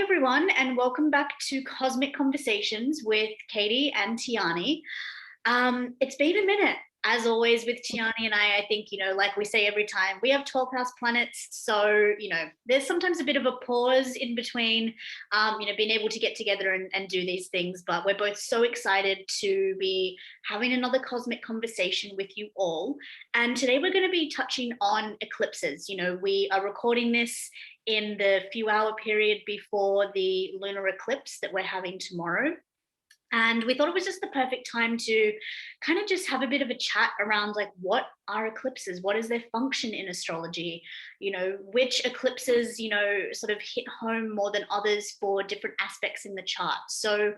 Everyone, and welcome back to Cosmic Conversations with Katie and Tiarnie. It's been a minute, as always, with Tiarnie and I think, like we say every time, we have 12 house planets. So, there's sometimes a bit of a pause in between, being able to get together and do these things. But we're both so excited to be having another cosmic conversation with you all. And today we're going to be touching on eclipses. We are recording this in the few hour period before the lunar eclipse that we're having tomorrow. And we thought it was just the perfect time to kind of just have a bit of a chat around, like, what are eclipses? What is their function in astrology? Which eclipses, sort of hit home more than others for different aspects in the chart. So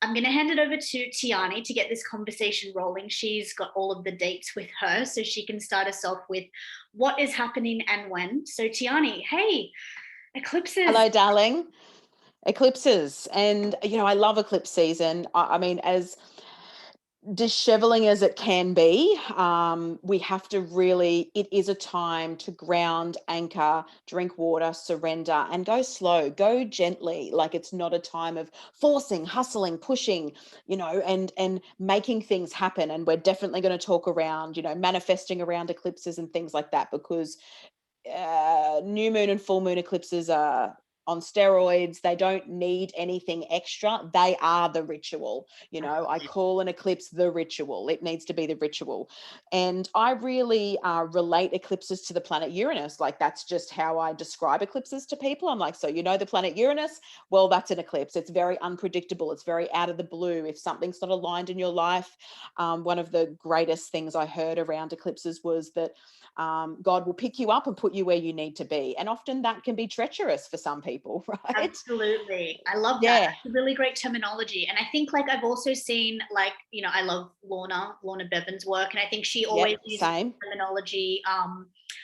I'm going to hand it over to Tiarnie to get this conversation rolling. She's got all of the dates with her, so she can start us off with what is happening and when. So Tiarnie, hey, eclipses. Hello, darling. Eclipses. And, I love eclipse season. I mean, as disheveling as it can be, we have to really, it is a time to ground, anchor, drink water, surrender, and go slow, go gently. Like, it's not a time of forcing, hustling, pushing, and making things happen. And we're definitely going to talk around, manifesting around eclipses and things like that, because new moon and full moon eclipses are on steroids. They don't need anything extra. They are the ritual. I call an eclipse the ritual. It needs to be the ritual. And I really relate eclipses to the planet Uranus. Like, that's just how I describe eclipses to people. I'm like, so the planet Uranus, well, that's an eclipse. It's very unpredictable. It's very out of the blue. If something's not aligned in your life, one of the greatest things I heard around eclipses was that God will pick you up and put you where you need to be. And often that can be treacherous for some people, right? Absolutely. I love that. That's a really great terminology. And I think, like, I've also seen, like, I love Lorna Bevan's work. And I think she always uses terminology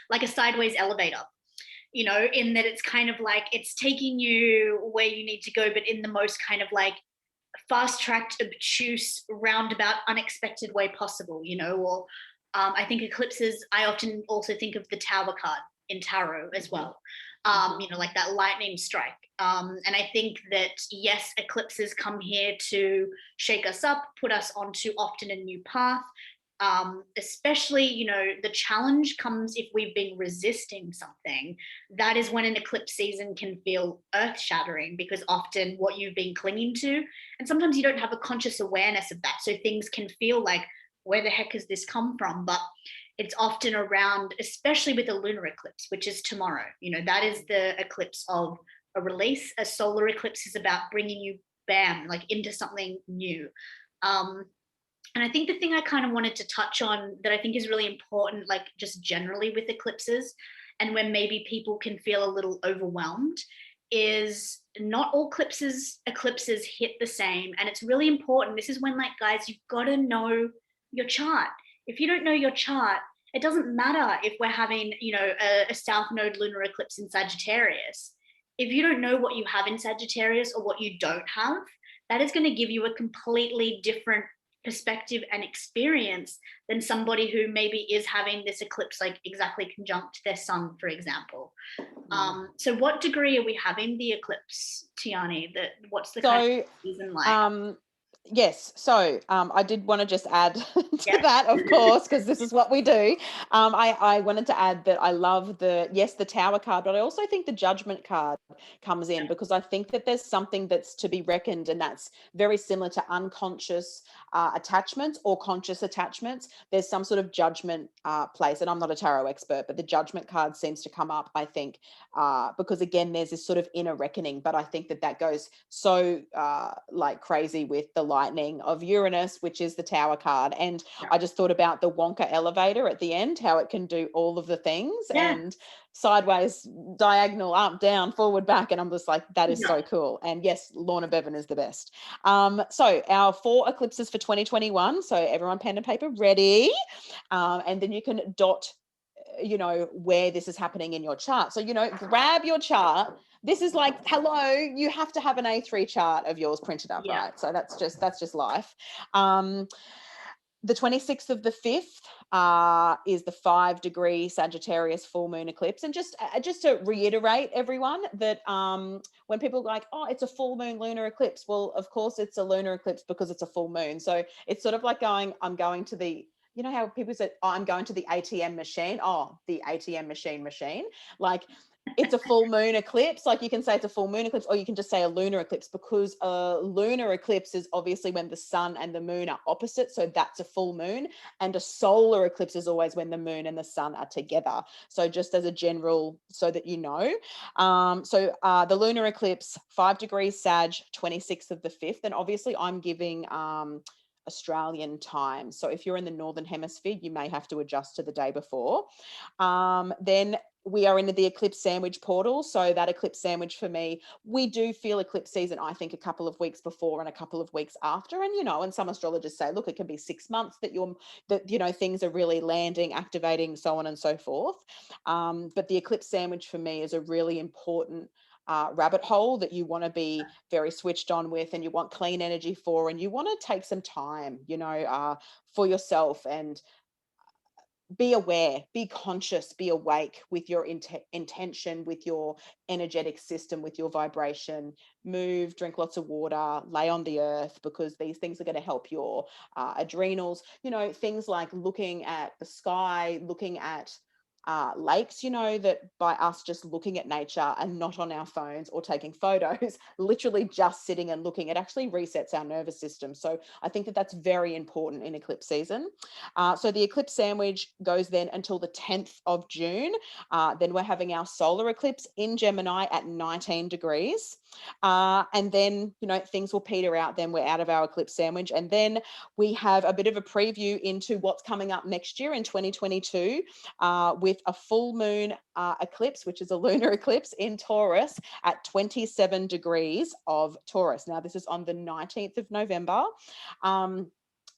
like a sideways elevator, in that it's kind of like it's taking you where you need to go, but in the most kind of like fast-tracked, obtuse, roundabout, unexpected way possible, or I think eclipses, I often also think of the Tower card in tarot as well, like that lightning strike. And I think that, yes, eclipses come here to shake us up, put us onto often a new path. Especially, the challenge comes if we've been resisting something. That is when an eclipse season can feel earth-shattering, because often what you've been clinging to, and sometimes you don't have a conscious awareness of that. So things can feel like, where the heck has this come from? But it's often around, especially with a lunar eclipse, which is tomorrow. That is the eclipse of a release. A solar eclipse is about bringing you, bam, like into something new. And I think the thing I kind of wanted to touch on that I think is really important, like just generally with eclipses, and when maybe people can feel a little overwhelmed, is not all eclipses hit the same. And it's really important. This is when, like, guys, you've got to know your chart. If you don't know your chart, it doesn't matter if we're having, a South Node lunar eclipse in Sagittarius. If you don't know what you have in Sagittarius or what you don't have, that is going to give you a completely different perspective and experience than somebody who maybe is having this eclipse like exactly conjunct their sun, for example. So what degree are we having the eclipse, Tiarnie? What's the kind of season like? Yes. So I did want to just add to that, of course, because this is what we do. I wanted to add that I love the Tower card, but I also think the Judgment card comes in, because I think that there's something that's to be reckoned, and that's very similar to unconscious attachments or conscious attachments. There's some sort of judgment place, and I'm not a tarot expert, but the Judgment card seems to come up, I think, because again, there's this sort of inner reckoning, but I think that goes so like crazy with the lightning of Uranus, which is the Tower card. And I just thought about the Wonka elevator at the end, how it can do all of the things, and sideways, diagonal, up, down, forward, back. And I'm just like, that is so cool. And yes, Lorna Bevan is the best. So our 4 eclipses for 2021. So everyone, pen and paper ready. And then you can dot, where this is happening in your chart. So, grab your chart. This is like, hello, you have to have an A3 chart of yours printed up, right? So that's just life. The 26th of the 5th, is the 5-degree Sagittarius full moon eclipse. And just to reiterate, everyone, that when people are like, oh, it's a full moon lunar eclipse, well, of course it's a lunar eclipse because it's a full moon. So it's sort of like going, I'm going to the, you know how people say, oh, I'm going to the ATM machine. Oh, the ATM machine. Like, it's a full moon eclipse. Like, you can say it's a full moon eclipse, or you can just say a lunar eclipse, because a lunar eclipse is obviously when the sun and the moon are opposite. So that's a full moon. And a solar eclipse is always when the moon and the sun are together. So just as a general, so that you know. The lunar eclipse, 5 degrees Sag, 26th of the 5th. And obviously I'm giving Australian time. So if you're in the Northern Hemisphere, you may have to adjust to the day before. Then we are into the eclipse sandwich portal. So that eclipse sandwich for me, we do feel eclipse season, I think, a couple of weeks before and a couple of weeks after. And, and some astrologers say, look, it can be 6 months that things are really landing, activating, so on and so forth. But the eclipse sandwich for me is a really important rabbit hole that you want to be very switched on with, and you want clean energy for, and you want to take some time, for yourself, and be aware, be conscious, be awake with your intention, with your energetic system, with your vibration. Move, drink lots of water, lay on the earth, because these things are going to help your adrenals. Things like looking at the sky, looking at lakes, that by us just looking at nature and not on our phones or taking photos, literally just sitting and looking, it actually resets our nervous system. So I think that that's very important in eclipse season. So the eclipse sandwich goes then until the 10th of June. Then we're having our solar eclipse in Gemini at 19 degrees. And then, things will peter out. Then we're out of our eclipse sandwich. And then we have a bit of a preview into what's coming up next year in 2022 with a full moon eclipse, which is a lunar eclipse in Taurus at 27 degrees of Taurus. Now, this is on the 19th of November.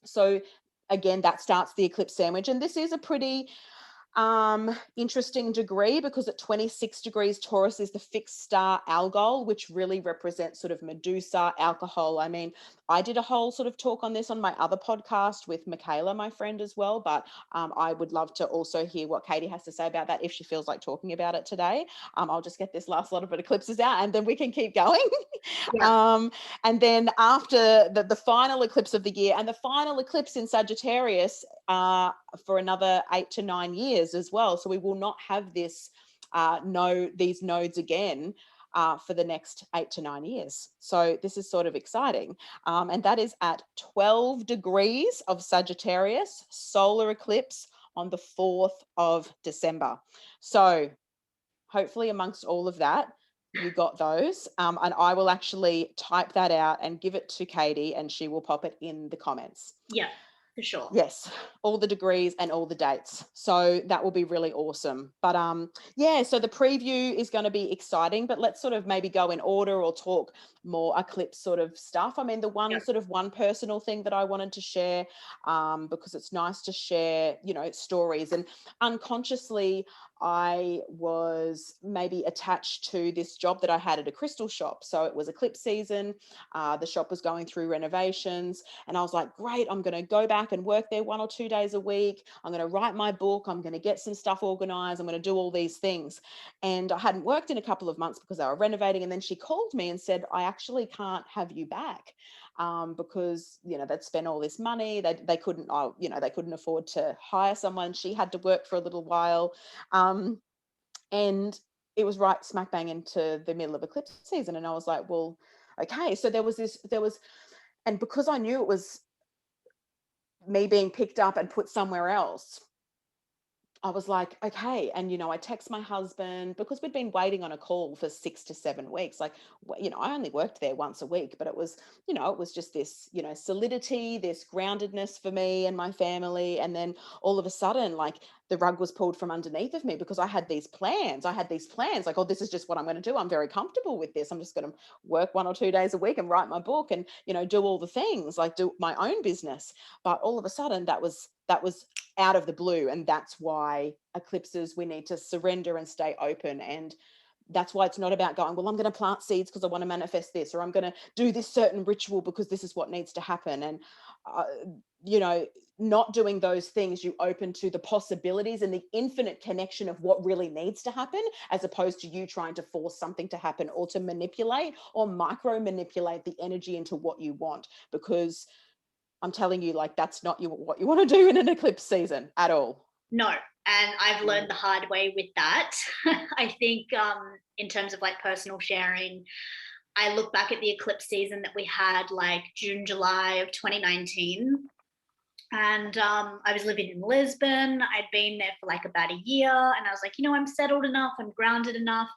So again, that starts the eclipse sandwich. And this is a pretty interesting degree, because at 26 degrees Taurus is the fixed star Algol, which really represents sort of Medusa, alcohol. I mean, I did a whole sort of talk on this on my other podcast with Michaela, my friend, as well, but I would love to also hear what Katie has to say about that if she feels like talking about it today. I'll just get this last lot of eclipses out and then we can keep going. Yeah. And then after the final eclipse of the year, and the final eclipse in Sagittarius for another 8 to 9 years as well. So we will not have these nodes again for the next 8 to 9 years. So this is sort of exciting. And that is at 12 degrees of Sagittarius, solar eclipse on the 4th of December. So hopefully amongst all of that, you got those. And I will actually type that out and give it to Katie, and she will pop it in the comments. Yeah. For sure. Yes, all the degrees and all the dates. So that will be really awesome. But so the preview is going to be exciting, but let's sort of maybe go in order or talk more eclipse sort of stuff. I mean, the one personal thing that I wanted to share, because it's nice to share, stories. And unconsciously, I was maybe attached to this job that I had at a crystal shop. So it was eclipse season. The shop was going through renovations, and I was like, great, I'm going to go back and work there 1 or 2 days a week. I'm going to write my book. I'm going to get some stuff organized. I'm going to do all these things. And I hadn't worked in a couple of months because they were renovating. And then she called me and said, I actually can't have you back. Because they'd spent all this money, they couldn't afford to hire someone. She had to work for a little while, and it was right smack bang into the middle of eclipse season. And I was like, well, okay. So and because I knew it was me being picked up and put somewhere else, I was like, okay. And, I text my husband, because we'd been waiting on a call for 6 to 7 weeks. Like, I only worked there once a week, but it was just this, solidity, this groundedness for me and my family. And then all of a sudden, like, the rug was pulled from underneath of me, because I had these plans. Like, oh, this is just what I'm going to do. I'm very comfortable with this. I'm just going to work 1 or 2 days a week and write my book and, do all the things, like do my own business. But all of a sudden that was out of the blue. And that's why eclipses, we need to surrender and stay open. And That's why it's not about going, well, I'm going to plant seeds because I want to manifest this, or I'm going to do this certain ritual because this is what needs to happen. And, uh, you know, not doing those things, you open to the possibilities and the infinite connection of what really needs to happen, as opposed to you trying to force something to happen or to manipulate or micro manipulate the energy into what you want. Because I'm telling you, like, that's not what you want to do in an eclipse season at all. No, and I've learned the hard way with that. I think in terms of like personal sharing, I look back at the eclipse season that we had like June, July of 2019. And I was living in Lisbon. I'd been there for like about a year. And I was like, I'm settled enough. I'm grounded enough.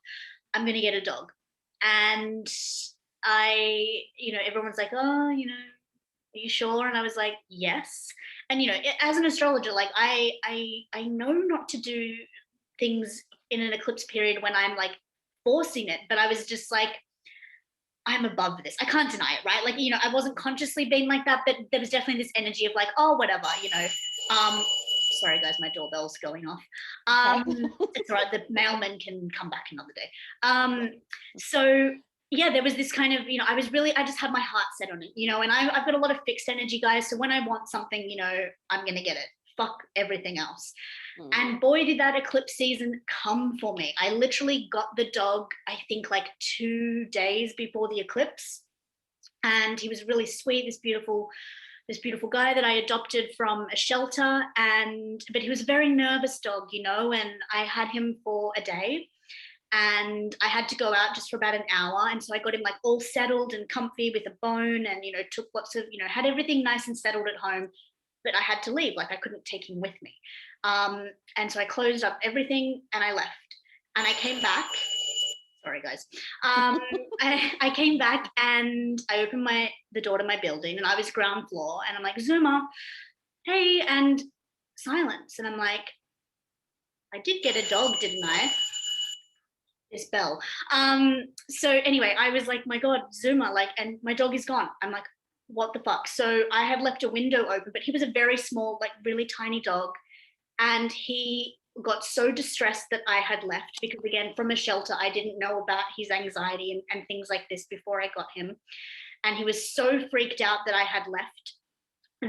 I'm going to get a dog. And everyone's like, oh, are you sure? And I was like, yes. And as an astrologer, like I know not to do things in an eclipse period when I'm like forcing it, but I was just like, I'm above this. I can't deny it, right? Like, I wasn't consciously being like that, but there was definitely this energy of like, oh, whatever, sorry guys, my doorbell's going off. Okay. It's all right, the mailman can come back another day. So yeah, there was this kind of, I just had my heart set on it, and I've got a lot of fixed energy, guys. So when I want something, I'm going to get it. Fuck everything else. And boy, did that eclipse season come for me. I literally got the dog, I think like 2 days before the eclipse. And he was really sweet, this beautiful guy that I adopted from a shelter. But he was a very nervous dog, and I had him for a day. And I had to go out just for about an hour. And so I got him like all settled and comfy with a bone and, took lots of, had everything nice and settled at home. But I had to leave, like I couldn't take him with me. And so I closed up everything and I left. And I came back. Sorry, guys. I came back and I opened the door to my building and I was ground floor. And I'm like, Zuma, hey, and silence. And I'm like, I did get a dog, didn't I? This bell. So anyway, I was like, my God, Zuma, like, and my dog is gone. I'm like, what the fuck? So I had left a window open, but he was a very small, like really tiny dog. And he got so distressed that I had left because, again, from a shelter, I didn't know about his anxiety and things like this before I got him. And he was so freaked out that I had left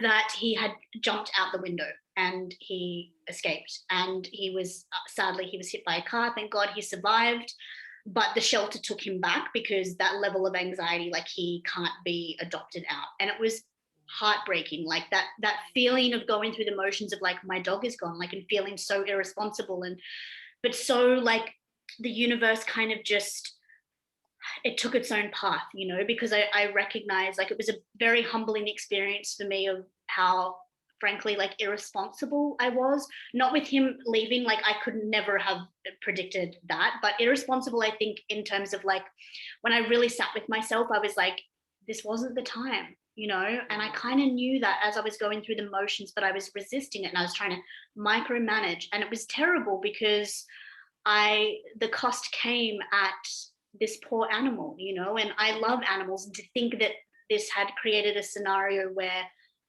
that he had jumped out the window and he escaped. And he was, sadly, he was hit by a car. Thank God he survived. But the shelter took him back because that level of anxiety, like he can't be adopted out. And it was heartbreaking, like that feeling of going through the motions of like my dog is gone, like, and feeling so irresponsible, but so like the universe kind of just, it took its own path, because I recognized, like, it was a very humbling experience for me of how frankly like irresponsible I was, not with him leaving, like I could never have predicted that, but irresponsible, I think, in terms of like when I really sat with myself, I was like, this wasn't the time, and I kind of knew that as I was going through the motions, but I was resisting it and I was trying to micromanage, and it was terrible because the cost came at this poor animal, and I love animals, and to think that this had created a scenario where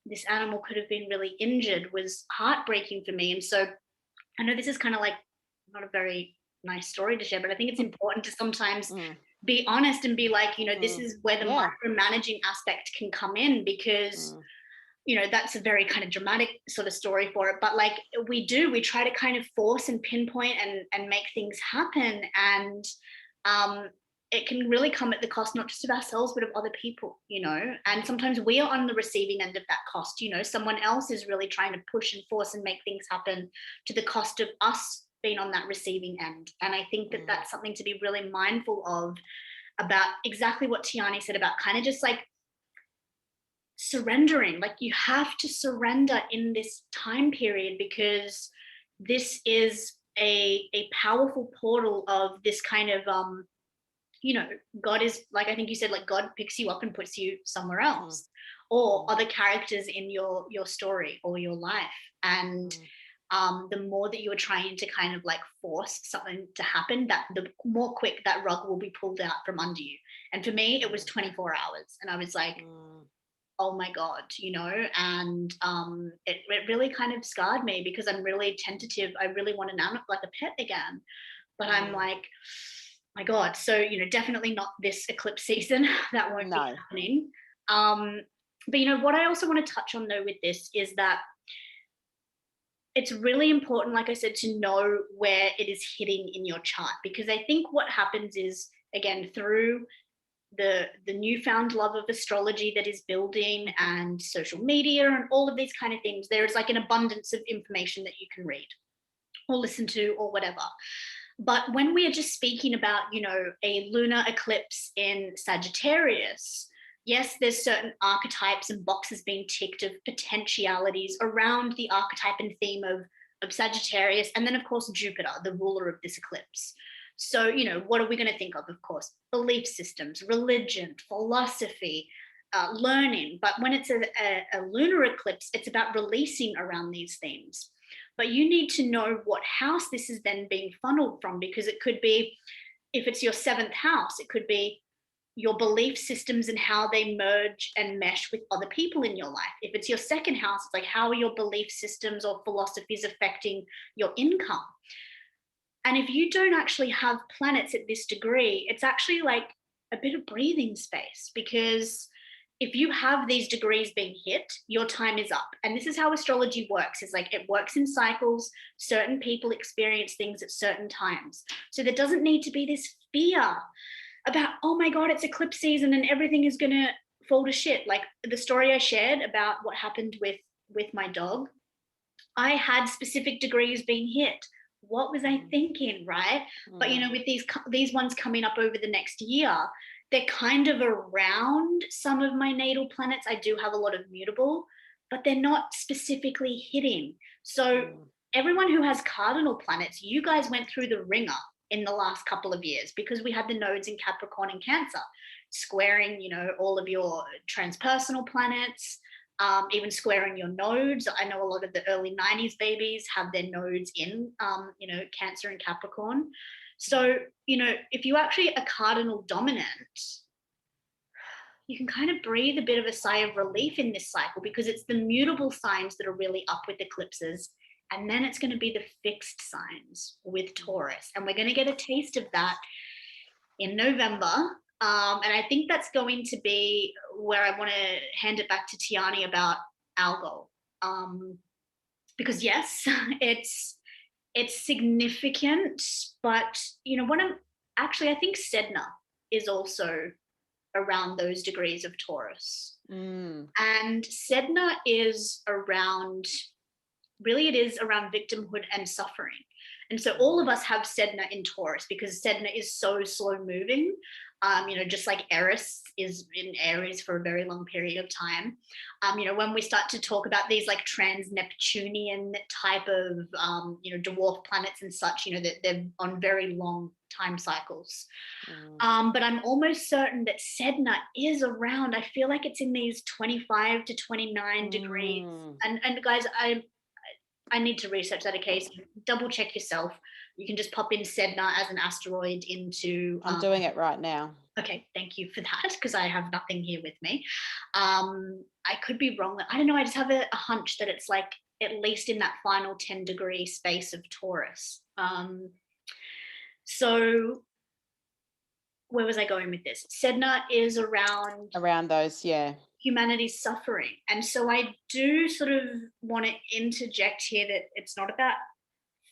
this animal could have been really injured was heartbreaking for me. And so I know this is kind of like not a very nice story to share, but I think it's important to sometimes be honest and be like, this is where the micromanaging aspect can come in, because that's a very kind of dramatic sort of story for it. But like we try to kind of force and pinpoint and make things happen. And it can really come at the cost, not just of ourselves, but of other people, and sometimes we are on the receiving end of that cost. Someone else is really trying to push and force and make things happen to the cost of us being on that receiving end. And I think that that's something to be really mindful of, about exactly what Tiarnie said about kind of just like surrendering. Like you have to surrender in this time period, because this is a powerful portal of this kind of God is, like, I think you said, like God picks you up and puts you somewhere else, or other characters in your story or your life. And the more that you are trying to kind of like force something to happen, that the more quick that rug will be pulled out from under you. And for me, it was 24 hours. And I was like, oh my God, and it really kind of scarred me, because I'm really tentative. I really want an animal, like a pet again. But I'm like, My God. So, definitely not this eclipse season. That won't be No. happening. Um, but, what I also want to touch on though with this is that it's really important, like I said, to know where it is hitting in your chart, because I think what happens is, again, through the newfound love of astrology that is building and social media and all of these kind of things, there is like an abundance of information that you can read or listen to or whatever. But when we are just speaking about, a lunar eclipse in Sagittarius, yes, there's certain archetypes and boxes being ticked of potentialities around the archetype and theme of Sagittarius. And then, of course, Jupiter, the ruler of this eclipse. So, what are we going to think of? Of course, belief systems, religion, philosophy, learning. But when it's a lunar eclipse, it's about releasing around these themes. But you need to know what house this is then being funneled from, because it could be, if it's your seventh house, it could be your belief systems and how they merge and mesh with other people in your life. If it's your second house, it's like, how are your belief systems or philosophies affecting your income? And if you don't actually have planets at this degree, it's actually like a bit of breathing space, because if you have these degrees being hit, your time is up. And this is how astrology works. It's like it works in cycles. Certain people experience things at certain times. So there doesn't need to be this fear about, oh my God, it's eclipse season and everything is going to fall to shit. Like the story I shared about what happened with my dog, I had specific degrees being hit. What was I thinking, right? But with these ones coming up over the next year, they're kind of around some of my natal planets. I do have a lot of mutable, but they're not specifically hitting. So everyone who has cardinal planets, you guys went through the ringer in the last couple of years, because we had the nodes in Capricorn and Cancer squaring, all of your transpersonal planets, even squaring your nodes. I know a lot of the early 90s babies have their nodes in, Cancer and Capricorn. So, if you actually are cardinal dominant, you can kind of breathe a bit of a sigh of relief in this cycle, because it's the mutable signs that are really up with eclipses. And then it's going to be the fixed signs with Taurus. And we're going to get a taste of that in November. And I think that's going to be where I want to hand it back to Tiarnie about Algol. Because yes, it's significant, but I think Sedna is also around those degrees of Taurus. And Sedna is around, really it is around victimhood and suffering. And so all of us have Sedna in Taurus, because Sedna is so slow moving. Just like Eris is in Aries for a very long period of time. When we start to talk about these like trans-Neptunian type of, dwarf planets and such, that they're on very long time cycles. But I'm almost certain that Sedna is around, I feel like it's in these 25 to 29 degrees. And guys, I need to research that, okay? So double check yourself. You can just pop in Sedna as an asteroid into... I'm doing it right now. Okay, thank you for that, because I have nothing here with me. I could be wrong. I don't know. I just have a hunch that it's like at least in that final 10-degree space of Taurus. So where was I going with this? Sedna is around those, yeah. Humanity's suffering. And so I do sort of want to interject here that it's not about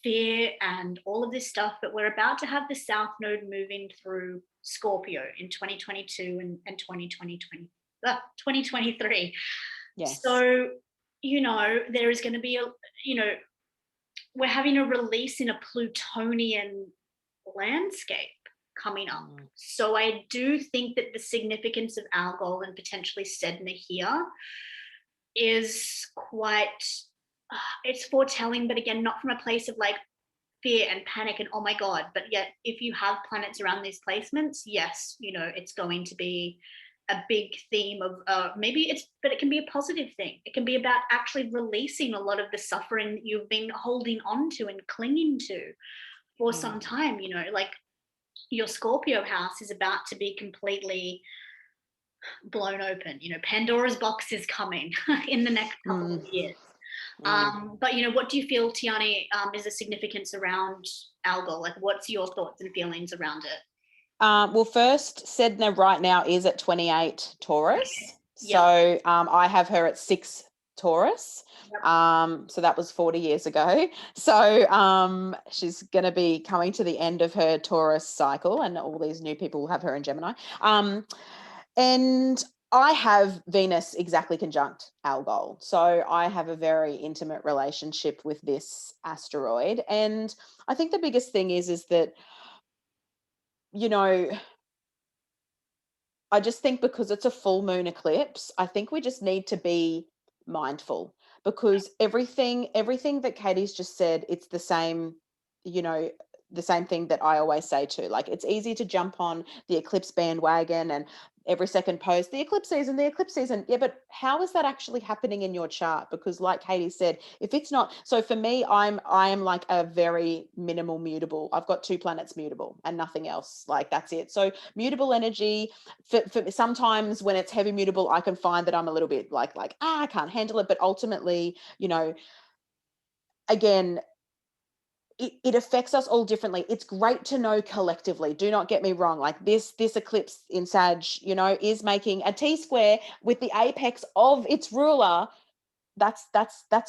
fear and all of this stuff, but we're about to have the South Node moving through Scorpio in 2022 and 2023. Yes. So, there is going to be we're having a release in a Plutonian landscape coming up. So I do think that the significance of Algol and potentially Sedna here is quite, it's foretelling, but again, not from a place of like fear and panic and oh my God, but yet if you have planets around these placements, yes, it's going to be a big theme of but it can be a positive thing. It can be about actually releasing a lot of the suffering that you've been holding on to and clinging to for some time, like your Scorpio house is about to be completely blown open. Pandora's box is coming in the next couple of years. But what do you feel, Tiarnie, is the significance around Algol? Like, what's your thoughts and feelings around it? Well, first, Sedna right now is at 28 Taurus. Yep. So I have her at 6 Taurus. Yep. So that was 40 years ago. So she's going to be coming to the end of her Taurus cycle, and all these new people will have her in Gemini. And I have Venus exactly conjunct Algol. So I have a very intimate relationship with this asteroid. And I think the biggest thing is that, you know, I just think because it's a full moon eclipse, I think we just need to be mindful, because everything that Katie's just said, it's the same, you know, the same thing that I always say too. Like, it's easy to jump on the eclipse bandwagon and every second post the eclipse season, the eclipse season. Yeah, but how is that actually happening in your chart? Because like Katie said, if it's not, so for me, I am like a very minimal mutable. I've got 2 planets mutable and nothing else. Like, that's it. So mutable energy, for sometimes when it's heavy mutable, I can find that I'm a little bit like I can't handle it. But ultimately, again, it affects us all differently. It's great to know collectively. Do not get me wrong. Like, this eclipse in Sag, is making a T square with the apex of its ruler. That's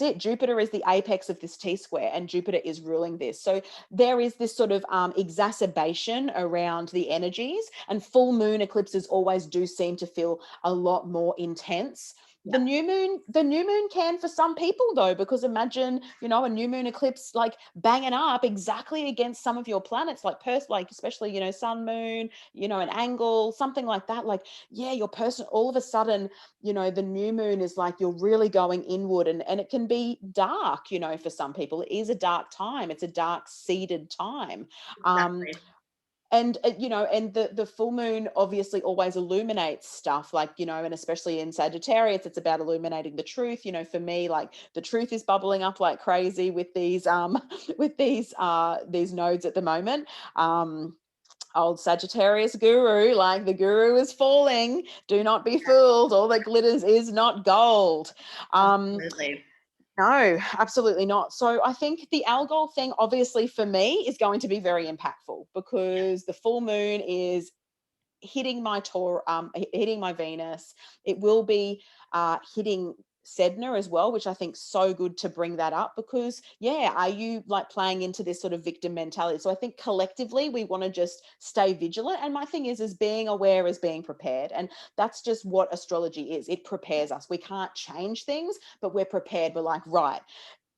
it. Jupiter is the apex of this T square, and Jupiter is ruling this. So there is this sort of exacerbation around the energies, and full moon eclipses always do seem to feel a lot more intense. Yeah. The new moon can for some people though, because imagine, a new moon eclipse like banging up exactly against some of your planets, like like especially, sun, moon, an angle, something like that. Like, yeah, your person all of a sudden, the new moon is like you're really going inward, and it can be dark, for some people. It is a dark time. It's a dark seeded time. Exactly. And the full moon obviously always illuminates stuff, like, and especially in Sagittarius, it's about illuminating the truth. For me, like, the truth is bubbling up like crazy with these with these nodes at the moment. Old Sagittarius guru, like, the guru is falling. Do not be fooled. All that glitters is not gold. Absolutely. No, absolutely not. So I think the Algol thing, obviously for me, is going to be very impactful, because the full moon is hitting my hitting my Venus. It will be hitting Sedna as well, which I think so good to bring that up, because are you like playing into this sort of victim mentality? So I think collectively we want to just stay vigilant. And my thing is being aware is being prepared. And that's just what astrology is. It prepares us. We can't change things, but we're prepared. We're like, right,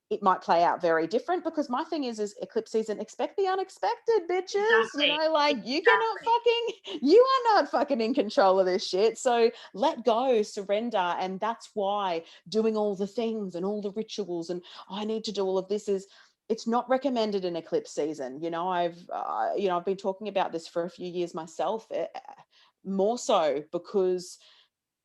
it might play out very different, because my thing is eclipse season, expect the unexpected, bitches. Exactly. Like, Exactly. you are not fucking in control of this shit. So let go, surrender. And that's why doing all the things and all the rituals and I need to do all of this it's not recommended in eclipse season. I've been talking about this for a few years myself, more so because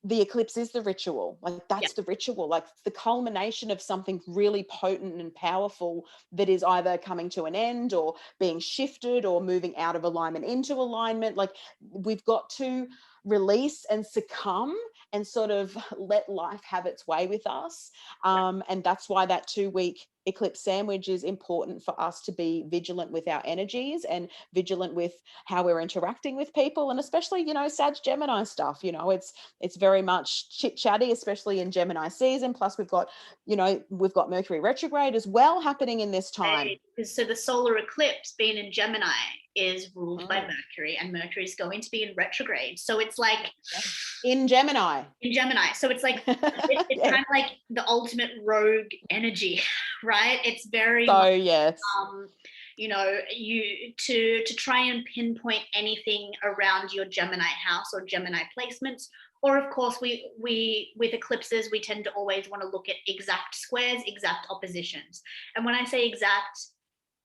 the eclipse is the ritual. Like, Yeah. that's the ritual, like the culmination of something really potent and powerful that is either coming to an end or being shifted or moving out of alignment into alignment. Like, we've got to release and succumb and sort of let life have its way with us. And that's why that 2-week eclipse sandwich is important, for us to be vigilant with our energies and vigilant with how we're interacting with people, and especially, Sag Gemini stuff. It's very much chit chatty, especially in Gemini season. Plus we've got Mercury retrograde as well happening in this time. So the solar eclipse being in Gemini is ruled by Mm. Mercury, and Mercury is going to be in retrograde. So it's like in Gemini. So it's like it's kind of like the ultimate rogue energy, right? It's very so much, yes. You to try and pinpoint anything around your Gemini house or Gemini placements. Or of course, we with eclipses, we tend to always want to look at exact squares, exact oppositions. And when I say exact,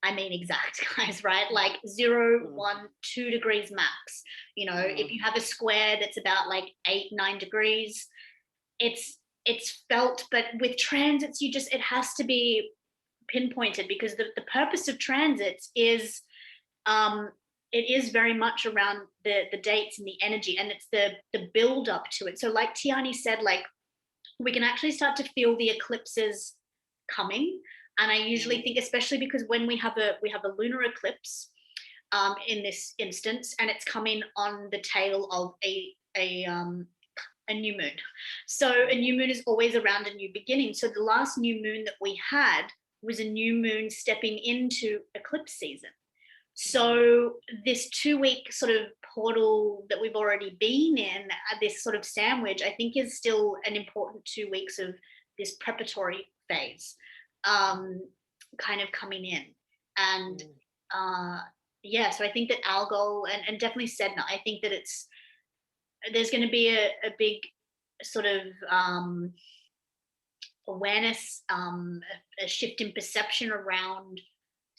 I mean exact, guys, right? Like 0, 1, 2 degrees max. If you have a square that's about like 8, 9 degrees, it's felt. But with transits, it has to be pinpointed, because the purpose of transits is it is very much around the dates and the energy, and it's the build up to it. So like Tiarnie said, like, we can actually start to feel the eclipses coming. And I usually think, especially because when we have a lunar eclipse, in this instance, and it's coming on the tail of a new moon. So a new moon is always around a new beginning. So the last new moon that we had was a new moon stepping into eclipse season. So this 2 week sort of portal that we've already been in, this sort of sandwich, I think is still an important 2 weeks of this preparatory phase, um, kind of coming in. And uh, yeah, so I think that Algol and definitely Sedna, I think that there's going to be a big sort of awareness, a shift in perception around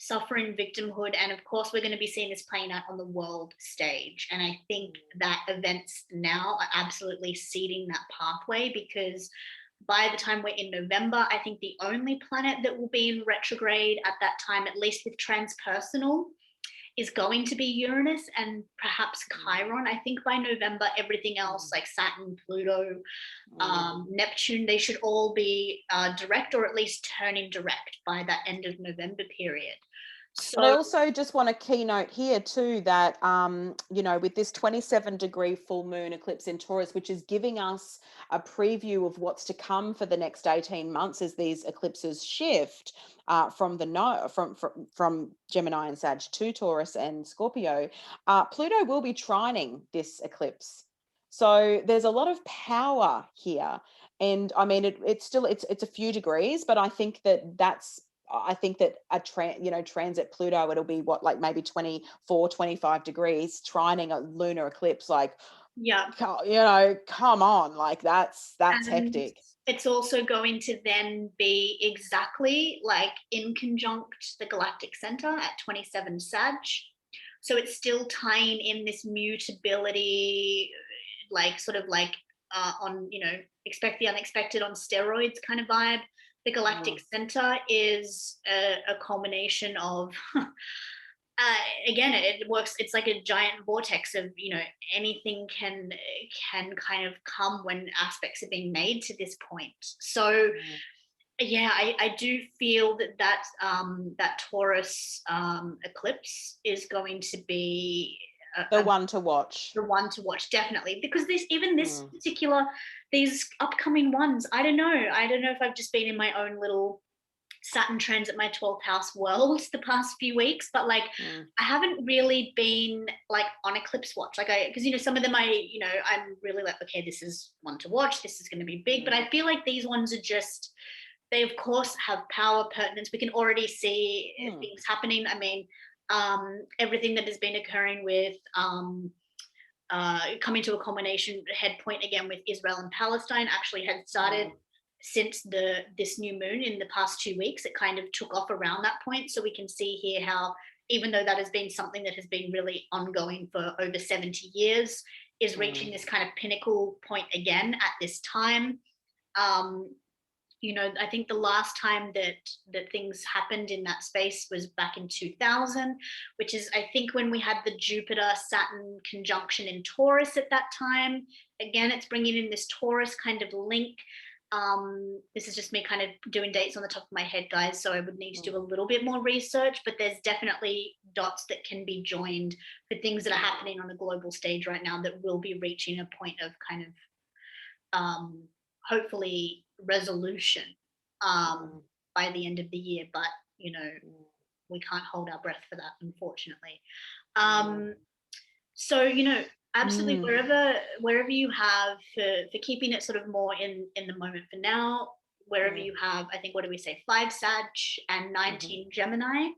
suffering, victimhood, and of course we're going to be seeing this playing out on the world stage. And I think that events now are absolutely seeding that pathway, because by the time we're in November, I think the only planet that will be in retrograde at that time, at least with transpersonal, is going to be Uranus and perhaps Chiron. I think by November, everything else like Saturn, Pluto, Neptune, they should all be direct, or at least turning direct by that end of November period. But I So also just want to keynote here too that, with this 27-degree full moon eclipse in Taurus, which is giving us a preview of what's to come for the next 18 months as these eclipses shift from Gemini and Sag to Taurus and Scorpio, Pluto will be trining this eclipse. So there's a lot of power here. And I mean, it's a few degrees, but I think that a transit Pluto, it'll be what, like maybe 24, 25 degrees, trining a lunar eclipse. Like, yeah, come on, like that's and hectic. it's also going to then be exactly like in conjunct the galactic center at 27 Sag. So it's still tying in this mutability, like sort of like on, expect the unexpected on steroids kind of vibe. The galactic center is a culmination of again, it works, it's like a giant vortex of, anything can kind of come when aspects are being made to this point. So yeah, I do feel that Taurus eclipse is going to be The one to watch. the one to watch, definitely, because these upcoming ones, I don't know if I've just been in my own little Saturn transit my 12th house world the past few weeks, but like I haven't really been like on eclipse watch, like because some of them I'm really like, okay, this is one to watch, this is going to be big, but I feel like these ones are just, they of course have power, pertinence, we can already see things happening. I mean, everything that has been occurring with coming to a culmination head point again with Israel and Palestine actually had started since this new moon in the past 2 weeks. It kind of took off around that point. So we can see here how, even though that has been something that has been really ongoing for over 70 years, is reaching this kind of pinnacle point again at this time. I think the last time that things happened in that space was back in 2000, which is, I think, when we had the Jupiter Saturn conjunction in Taurus at that time. Again, it's bringing in this Taurus kind of link. This is just me kind of doing dates on the top of my head, guys, so I would need to do a little bit more research, but there's definitely dots that can be joined for things that are happening on a global stage right now that will be reaching a point of kind of hopefully resolution by the end of the year, but we can't hold our breath for that, unfortunately. So absolutely, wherever you have, for keeping it sort of more in the moment for now, wherever you have, I think, what do we say, 5 Sag and 19 Gemini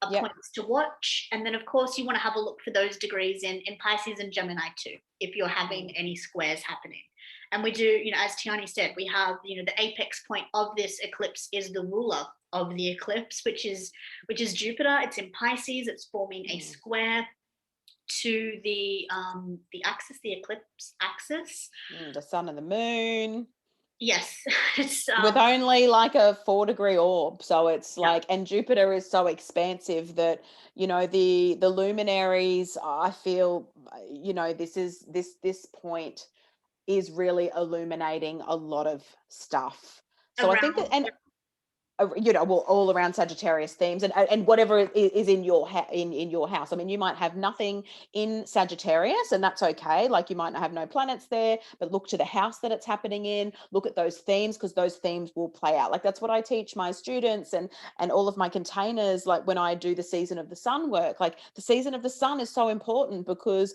are points to watch. And then of course you want to have a look for those degrees in Pisces and Gemini too, if you're having any squares happening. And we do, as Tiarnie said, we have, the apex point of this eclipse is the ruler of the eclipse, which is Jupiter. It's in Pisces. It's forming a square to the axis, the eclipse axis. The sun and the moon. Yes. It's with only like a 4-degree orb. So it's like, and Jupiter is so expansive that, the luminaries, I feel, this point is really illuminating a lot of stuff. So I think that, and you know, well, all around Sagittarius themes, and whatever is in your in your house. I mean, you might have nothing in Sagittarius, and that's okay. Like, you might not have no planets there, but look to the house that it's happening in. Look at those themes, because those themes will play out. Like, that's what I teach my students and all of my containers. Like, when I do the season of the sun work, like, the season of the sun is so important, because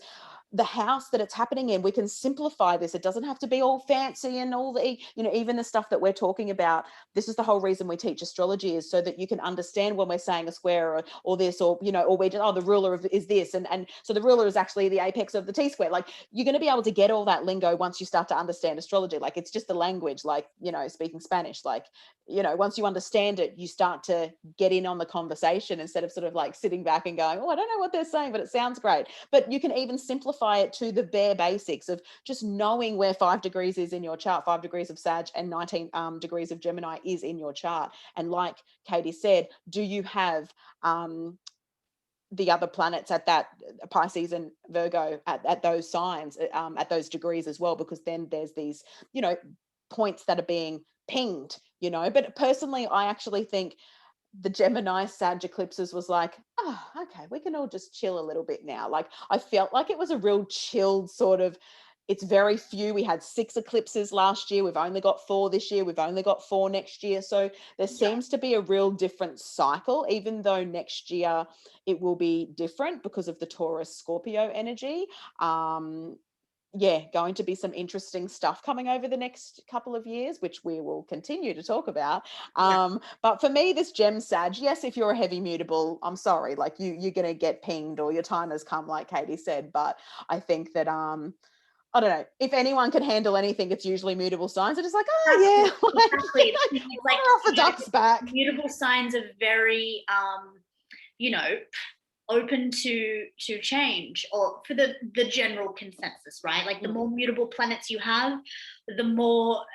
the house that it's happening in, we can simplify this. It doesn't have to be all fancy and all the, you know, even the stuff that we're talking about. This is the whole reason we teach astrology, is so that you can understand when we're saying a square, or this, or, you know, or we just, oh, the ruler is this. And so the ruler is actually the apex of the T-square. Like, you're going to be able to get all that lingo once you start to understand astrology. Like, it's just the language, like, you know, speaking Spanish. Like, you know, once you understand it, you start to get in on the conversation, instead of sort of like sitting back and going, oh, I don't know what they're saying, but it sounds great. But you can even simplify it to the bare basics of just knowing where 5 degrees is in your chart. 5 degrees of Sag and 19 degrees of Gemini is in your chart. And like Katie said, do you have the other planets at that Pisces and Virgo at those signs, at those degrees as well? Because then there's these, you know, points that are being pinged, you know. But personally, I actually think the Gemini Sag eclipses was like, oh, okay, we can all just chill a little bit now. Like, I felt like it was a real chilled sort of, it's very few. We had 6 eclipses last year. We've only got 4 this year. We've only got 4 next year. So there seems to be a real different cycle, even though next year it will be different because of the Taurus Scorpio energy. Yeah, going to be some interesting stuff coming over the next couple of years, which we will continue to talk about. But for me, this Gem Sag, yes, if you're a heavy mutable, I'm sorry, like, you're going to get pinged, or your time has come, like Katie said. But I think that, I don't know, if anyone can handle anything, it's usually mutable signs. It's just like, oh yeah, like, Exactly. you know, It's water like, off a you know, duck's back. mutable signs are very, you know, open to change, or for the general consensus, right? Like, the more mutable planets you have, the more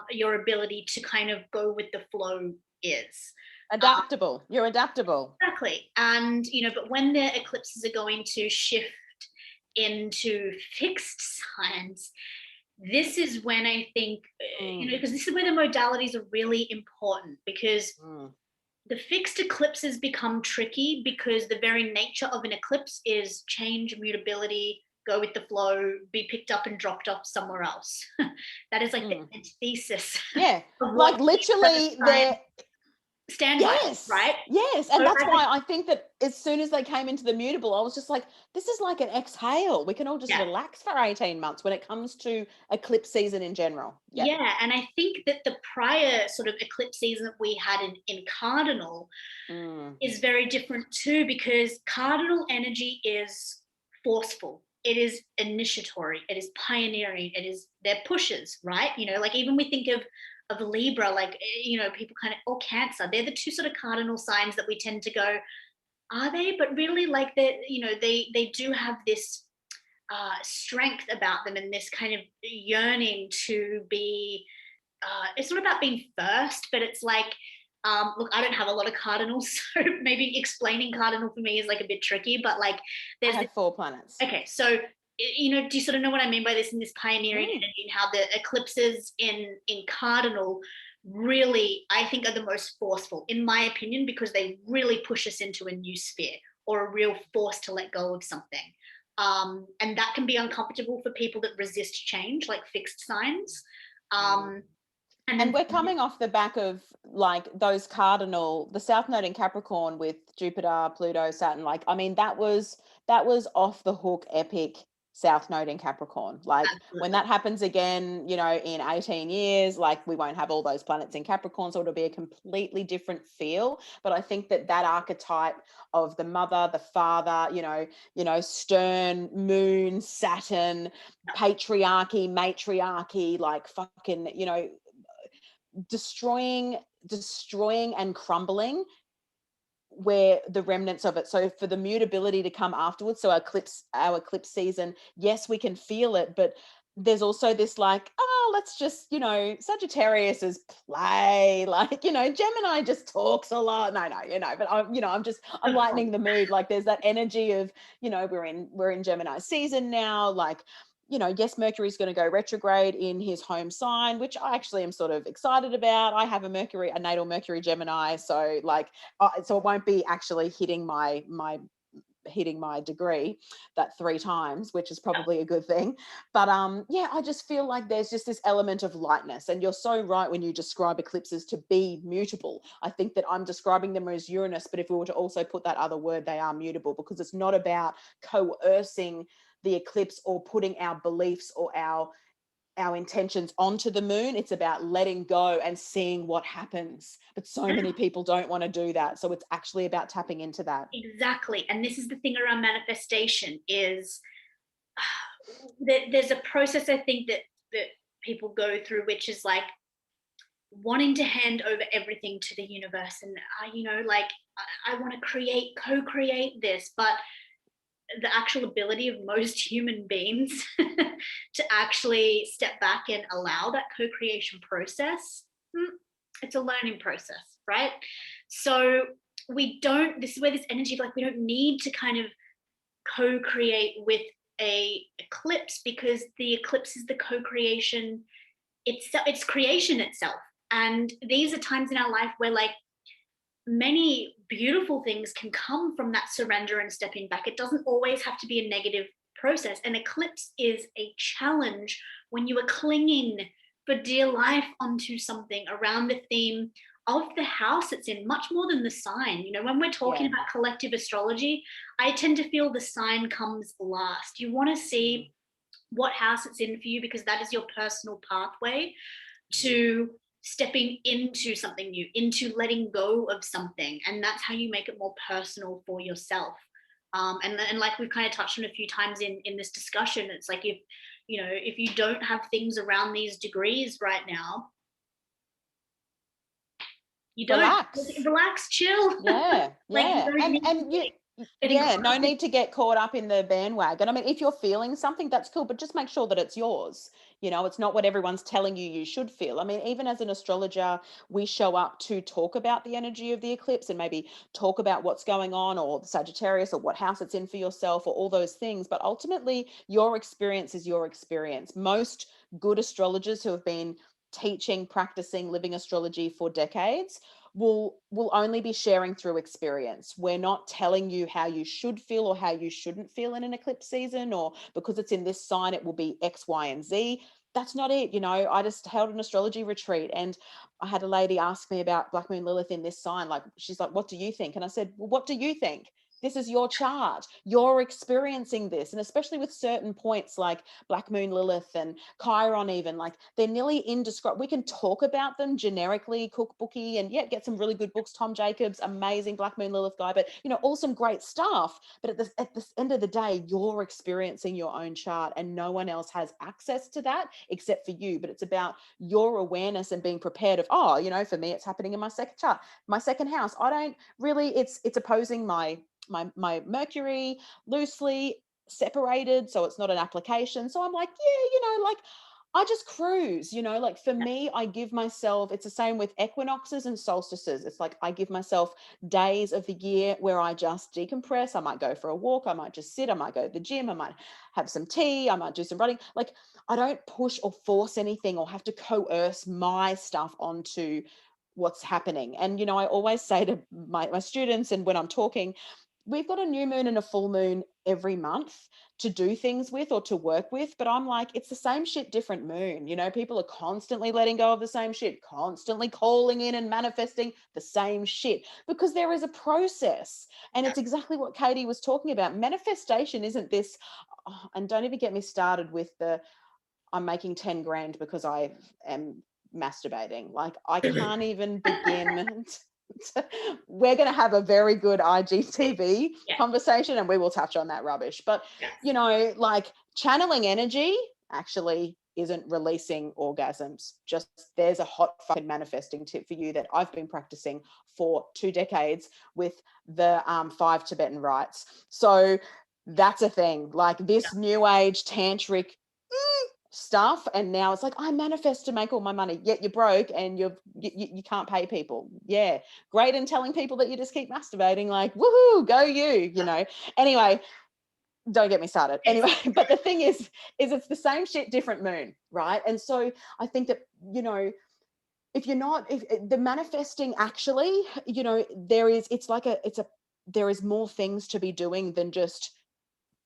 your ability to kind of go with the flow is. Adaptable. You're adaptable. Exactly. And, you know, but when the eclipses are going to shift into fixed signs, this is when I think, you know, because this is where the modalities are really important, because the fixed eclipses become tricky, because the very nature of an eclipse is change, mutability, go with the flow, be picked up and dropped off somewhere else. That is like the antithesis. Yeah, of like, what literally they're, stand by, yes, right? yes. And So that's as why I think that as soon as they came into the mutable, I was just like, this is like an exhale. We can all just yeah. relax for 18 months when it comes to eclipse season in general. Yeah. Yeah, and I think that the prior sort of eclipse season that we had in cardinal is very different too, because cardinal energy is forceful. It is initiatory. It is pioneering. They're pushes, right? You know, like, even we think of Libra, like, you know, people kind of, or Cancer. They're the 2 sort of cardinal signs that we tend to go, are they? But really, like, you know, they do have this strength about them, and this kind of yearning to be. It's not about being first, but it's like, look, I don't have a lot of cardinals, so maybe explaining cardinal for me is like a bit tricky. But like, I there's have 4 planets. okay, so, you know, do you sort of know what I mean by this, in this pioneering energy, and how the eclipses in cardinal really, I think, are the most forceful, in my opinion, because they really push us into a new sphere, or a real force to let go of something. And that can be uncomfortable for people that resist change, like fixed signs. And we're coming off the back of, like, those cardinal, the South Node in Capricorn with Jupiter, Pluto, Saturn. Like, I mean, that was off the hook epic South Node in Capricorn. Like, when that happens again, you know, in 18 years, like, we won't have all those planets in Capricorn, so it'll be a completely different feel. But I think that archetype of the mother, the father, you know, stern moon, Saturn, patriarchy, matriarchy, like, fucking, you know, destroying and crumbling, where the remnants of it. So for the mutability to come afterwards, so our eclipse season, yes, we can feel it, but there's also this, like, oh, let's just, you know, Sagittarius is play, like, you know, Gemini just talks a lot. No, you know, but I'm lightening the mood. Like, there's that energy of, you know, we're in Gemini season now, like, yes, Mercury's going to go retrograde in his home sign, which I actually am sort of excited about. I have a natal Mercury Gemini. So like, so it won't be actually hitting my degree that 3 times, which is probably a good thing. But yeah, I just feel like there's just this element of lightness. And you're so right when you describe eclipses to be mutable. I think that I'm describing them as Uranus, but if we were to also put that other word, they are mutable, because it's not about coercing the eclipse or putting our beliefs or our intentions onto the moon. It's about letting go and seeing what happens. But so many people don't want to do that. So it's actually about tapping into that. Exactly. And this is the thing around manifestation is there's a process, I think, that people go through, which is like wanting to hand over everything to the universe. And like I want to co-create this, but the actual ability of most human beings to actually step back and allow that co-creation process, it's a learning process, right? So this is where this energy of like, we don't need to kind of co-create with a eclipse, because the eclipse is the co-creation itself, it's creation itself. And these are times in our life where like many beautiful things can come from that surrender and stepping back. It doesn't always have to be a negative process. An eclipse is a challenge when you are clinging for dear life onto something around the theme of the house it's in, much more than the sign. When we're talking about collective astrology, I tend to feel the sign comes last. You want to see what house it's in for you, because that is your personal pathway to stepping into something new, into letting go of something. And that's how you make it more personal for yourself. And like we've kind of touched on a few times in this discussion, it's like, if you don't have things around these degrees right now, you don't relax, chill. Yeah. Like, Yeah. No need to get caught up in the bandwagon. I mean, if you're feeling something, that's cool, but just make sure that it's yours. It's not what everyone's telling you should feel. I mean, even as an astrologer, we show up to talk about the energy of the eclipse and maybe talk about what's going on, or the Sagittarius, or what house it's in for yourself, or all those things. But ultimately, your experience is your experience. Most good astrologers who have been teaching, practicing, living astrology for decades will only be sharing through experience. We're not telling you how you should feel or how you shouldn't feel in an eclipse season, or because it's in this sign it will be X, Y, and Z. That's not it. I just held an astrology retreat and I had a lady ask me about Black Moon Lilith in this sign. Like, she's like, what do you think? And I said, well, what do you think? This is your chart. You're experiencing this. And especially with certain points like Black Moon Lilith and Chiron, even, like, they're nearly indescribable. We can talk about them generically, cookbooky, and get some really good books. Tom Jacobs, amazing Black Moon Lilith guy, but all some great stuff. But at the end of the day, you're experiencing your own chart and no one else has access to that except for you. But it's about your awareness and being prepared of, for me, it's happening in my second chart, my second house. I don't really, it's opposing my Mercury, loosely separated, so it's not an application. So I'm like, like, I just cruise, like, for me, I give myself, it's the same with equinoxes and solstices. It's like, I give myself days of the year where I just decompress. I might go for a walk. I might just sit. I might go to the gym. I might have some tea. I might do some running. Like, I don't push or force anything or have to coerce my stuff onto what's happening. And, I always say to my students, and when I'm talking, we've got a new moon and a full moon every month to do things with or to work with. But I'm like, it's the same shit, different moon. People are constantly letting go of the same shit, constantly calling in and manifesting the same shit, because there is a process. And it's exactly what Katie was talking about. Manifestation isn't this, and don't even get me started with I'm making 10 grand because I am masturbating. Like, I can't even begin we're going to have a very good IGTV conversation and we will touch on that rubbish. But, like, channeling energy actually isn't releasing orgasms. Just, there's a hot fucking manifesting tip for you that I've been practicing for 2 decades with the 5 Tibetan rites. So that's a thing. Like, this new age tantric stuff, and now it's like, I manifest to make all my money, yet you're broke and you can't pay people. Yeah, great. And telling people that you just keep masturbating, like, woohoo, go you. Anyway, Don't get me started. It's Anyway, but the thing is it's the same shit, different moon, right? And so I think that, you know, if you're not, if the manifesting actually, you know, there is more things to be doing than just,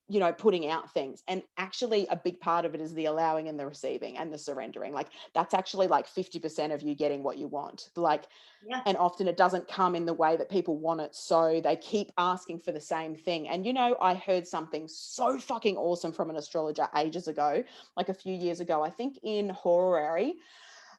you know, putting out things. And actually a big part of it is the allowing and the receiving and the surrendering. Like that's actually like 50% of you getting what you want. Like, yeah. and often it doesn't come in the way that people want it. So they keep asking for the same thing. And, you know, I heard something so fucking awesome from an astrologer ages ago, like a few years ago, I think in horary,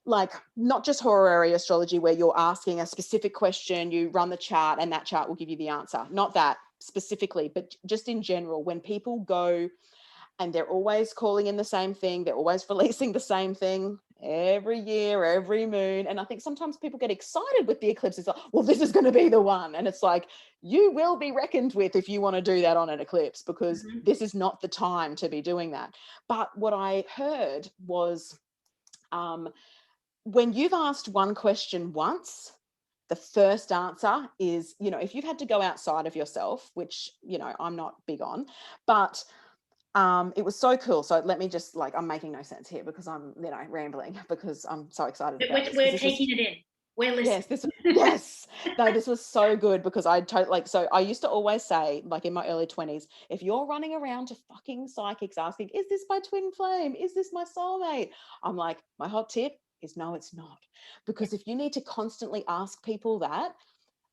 like not just horary astrology where you're asking a specific question, you run the chart and that chart will give you the answer. Not that specifically, but just in general, when people go and they're always calling in the same thing, they're always releasing the same thing every year, every moon. And I think sometimes people get excited with the eclipses. Like, well, this is going to be the one. And it's like, you will be reckoned with if you want to do that on an eclipse, because this is not the time to be doing that. But what I heard was, when you've asked one question once, the first answer is, you know, if you've had to go outside of yourself, which, you know, I'm not big on, but it was so cool. So let me just, like, I'm making no sense here because I'm, you know, rambling because I'm so excited But about this. we're taking it in. We're listening. Yes. No, this was so good because I totally, like, so I used to always say, like in my early 20s, if you're running around to fucking psychics asking, is this my twin flame? Is this my soulmate? I'm like, my hot tip is no, it's not. Because if you need to constantly ask people that,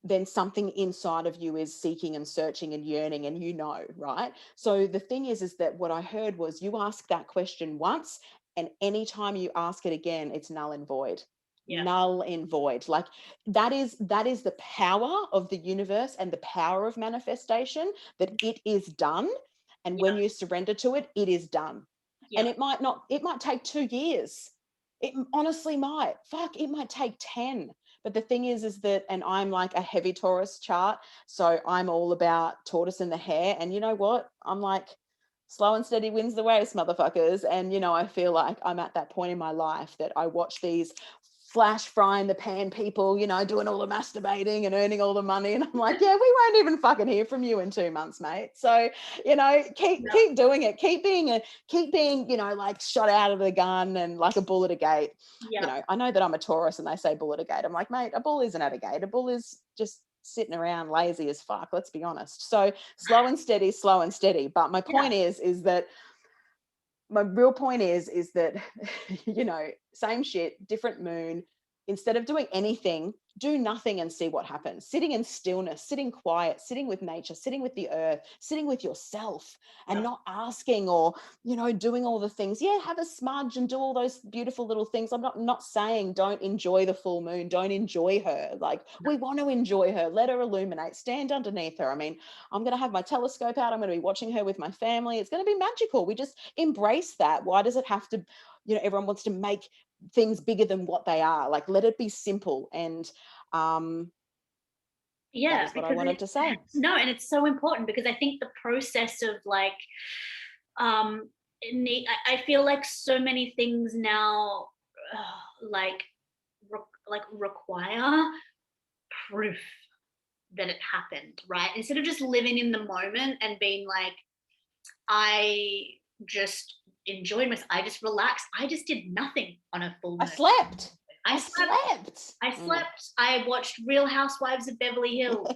then something inside of you is seeking and searching and yearning, and you know, right? So the thing is that what I heard was you ask that question once, and anytime you ask it again, it's null and void. Yeah. Null and void. Like that is the power of the universe and the power of manifestation, that it is done. And when you surrender to it, it is done. And it might take 2 years. It honestly might. Fuck, it might take 10. But the thing is that, and I'm like a heavy Taurus chart, so I'm all about tortoise in the hare. And you know what? I'm like, slow and steady wins the race, motherfuckers. And, you know, I feel like I'm at that point in my life that I watch these flash frying the pan people, you know, doing all the masturbating and earning all the money. And I'm like, yeah, we won't even fucking hear from you in 2 months, mate. So, you know, keep doing it. Keep being, you know, like shot out of the gun and like a bull at a gate. You know, I know that I'm a Taurus and they say bull at a gate. I'm like, mate, a bull isn't at a gate. A bull is just sitting around lazy as fuck. Let's be honest. So slow and steady. But my point is that my real point is that, you know, same shit, different moon. Instead of doing anything, do nothing and see what happens. Sitting in stillness, sitting quiet, sitting with nature, sitting with the earth, sitting with yourself, and not asking or, you know, doing all the things. Yeah, have a smudge and do all those beautiful little things. I'm not saying don't enjoy the full moon, don't enjoy her. Like, we want to enjoy her, let her illuminate, stand underneath her. I mean, I'm going to have my telescope out. I'm going to be watching her with my family. It's going to be magical. We just embrace that. Why does it have to, you know, everyone wants to make things bigger than what they are? Like, let it be simple. And that is what I wanted to say. No, and it's so important because I think the process of like, I feel like so many things now, like require proof that it happened, right? Instead of just living in the moment and being like, I just enjoyed myself, I just relaxed, I just did nothing on a full moon. I slept. I watched Real Housewives of Beverly Hills.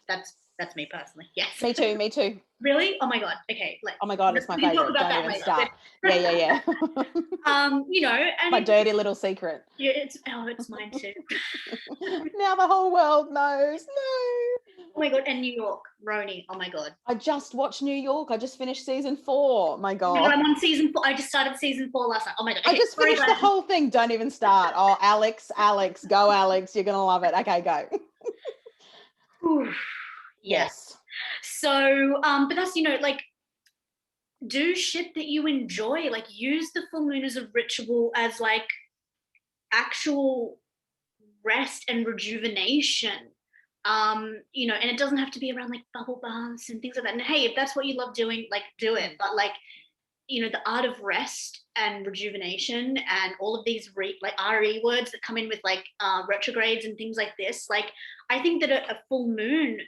Yes. That's me personally. Yes. Me too. Really? Oh my god. Okay. Oh my god, it's my favorite. Don't even start. Yeah. You know, and my dirty little secret. Yeah, it's mine too. Now the whole world knows. No. Oh my god, and New York, Roni. Oh my god. I just watched New York. I just finished season 4. My god. I'm on season 4. I just started season 4 last night. Oh my god. Okay, I just finished the whole thing. Don't even start. Oh, Alex, go, Alex. You're gonna love it. Okay, go. Yes. So, but that's, you know, like, do shit that you enjoy. Like, use the full moon as a ritual, as like actual rest and rejuvenation. You know, and it doesn't have to be around like bubble baths and things like that. And hey, if that's what you love doing, like, do it. But like, you know, the art of rest and rejuvenation and all of these like RE words that come in with like retrogrades and things like this. Like, I think that a full moon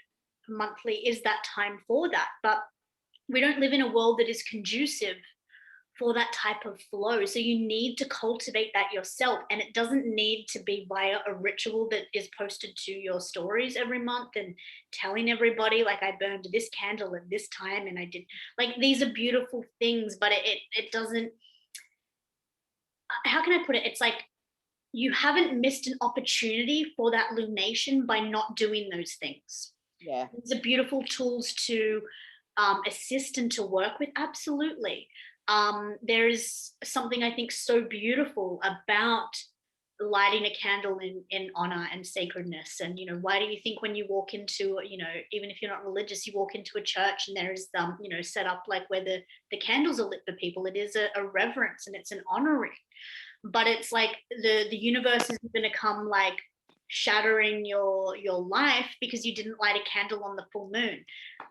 monthly is that time for that. But we don't live in a world that is conducive for that type of flow. So you need to cultivate that yourself. And it doesn't need to be via a ritual that is posted to your stories every month and telling everybody, like, I burned this candle at this time and I did, like, these are beautiful things, but it doesn't, how can I put it? It's like you haven't missed an opportunity for that lunation by not doing those things. Yeah. These are beautiful tools to assist and to work with. Absolutely. There is something I think so beautiful about lighting a candle in honor and sacredness. And, why do you think when you walk into, even if you're not religious, you walk into a church and there's, set up like where the candles are lit for people, it is a reverence and it's an honoring. But it's like the universe isn't going to come like shattering your life because you didn't light a candle on the full moon.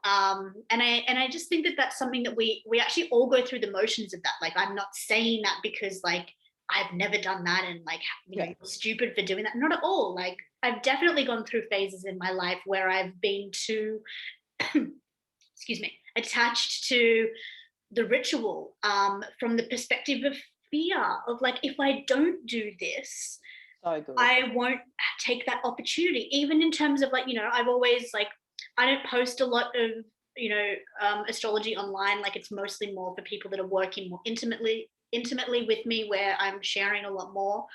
And I just think that that's something that we actually all go through the motions of that. Like, I'm not saying that because like I've never done that and like, you're stupid for doing that. Not at all. Like, I've definitely gone through phases in my life where I've been too excuse me, attached to the ritual, from the perspective of fear of like, if I don't do this, So good. I won't take that opportunity. Even in terms of like, I've always like, I don't post a lot of, astrology online. Like, it's mostly more for people that are working more intimately with me, where I'm sharing a lot more.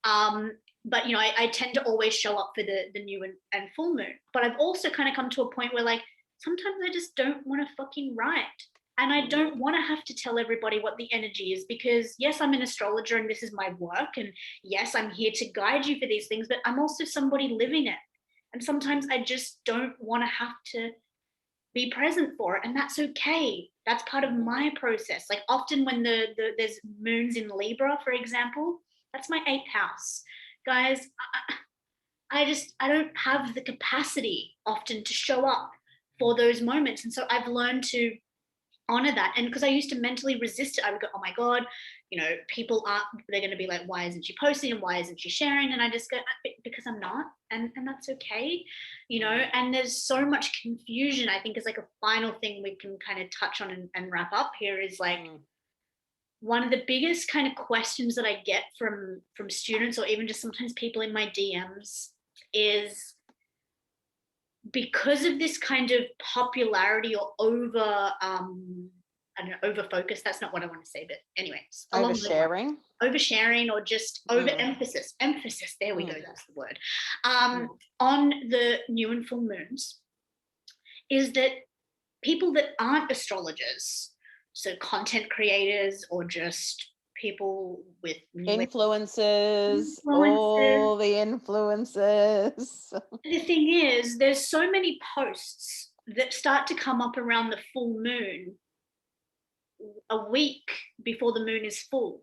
But I tend to always show up for the new and full moon. But I've also kind of come to a point where like sometimes I just don't want to fucking write. And I don't want to have to tell everybody what the energy is, because yes, I'm an astrologer and this is my work. And yes, I'm here to guide you for these things, but I'm also somebody living it. And sometimes I just don't want to have to be present for it. And that's okay. That's part of my process. Like, often when there's moons in Libra, for example, that's my 8th house. Guys, I don't have the capacity often to show up for those moments. And so I've learned to honor that. And because I used to mentally resist it, I would go, oh my God, people aren't, they're going to be like, why isn't she posting and why isn't she sharing? And I just go, because I'm not. And that's okay. And there's so much confusion. I think is like a final thing we can kind of touch on and wrap up here is like, one of the biggest kind of questions that I get from students, or even just sometimes people in my DMs, is because of this kind of popularity or over focus. That's not what I want to say, but anyways, Oversharing. Oversharing, or just overemphasis. Emphasis. There we go. That's the word. On the new and full moons, is that people that aren't astrologers, so content creators or just people with influencers, all the influencers. The thing is, there's so many posts that start to come up around the full moon a week before the moon is full.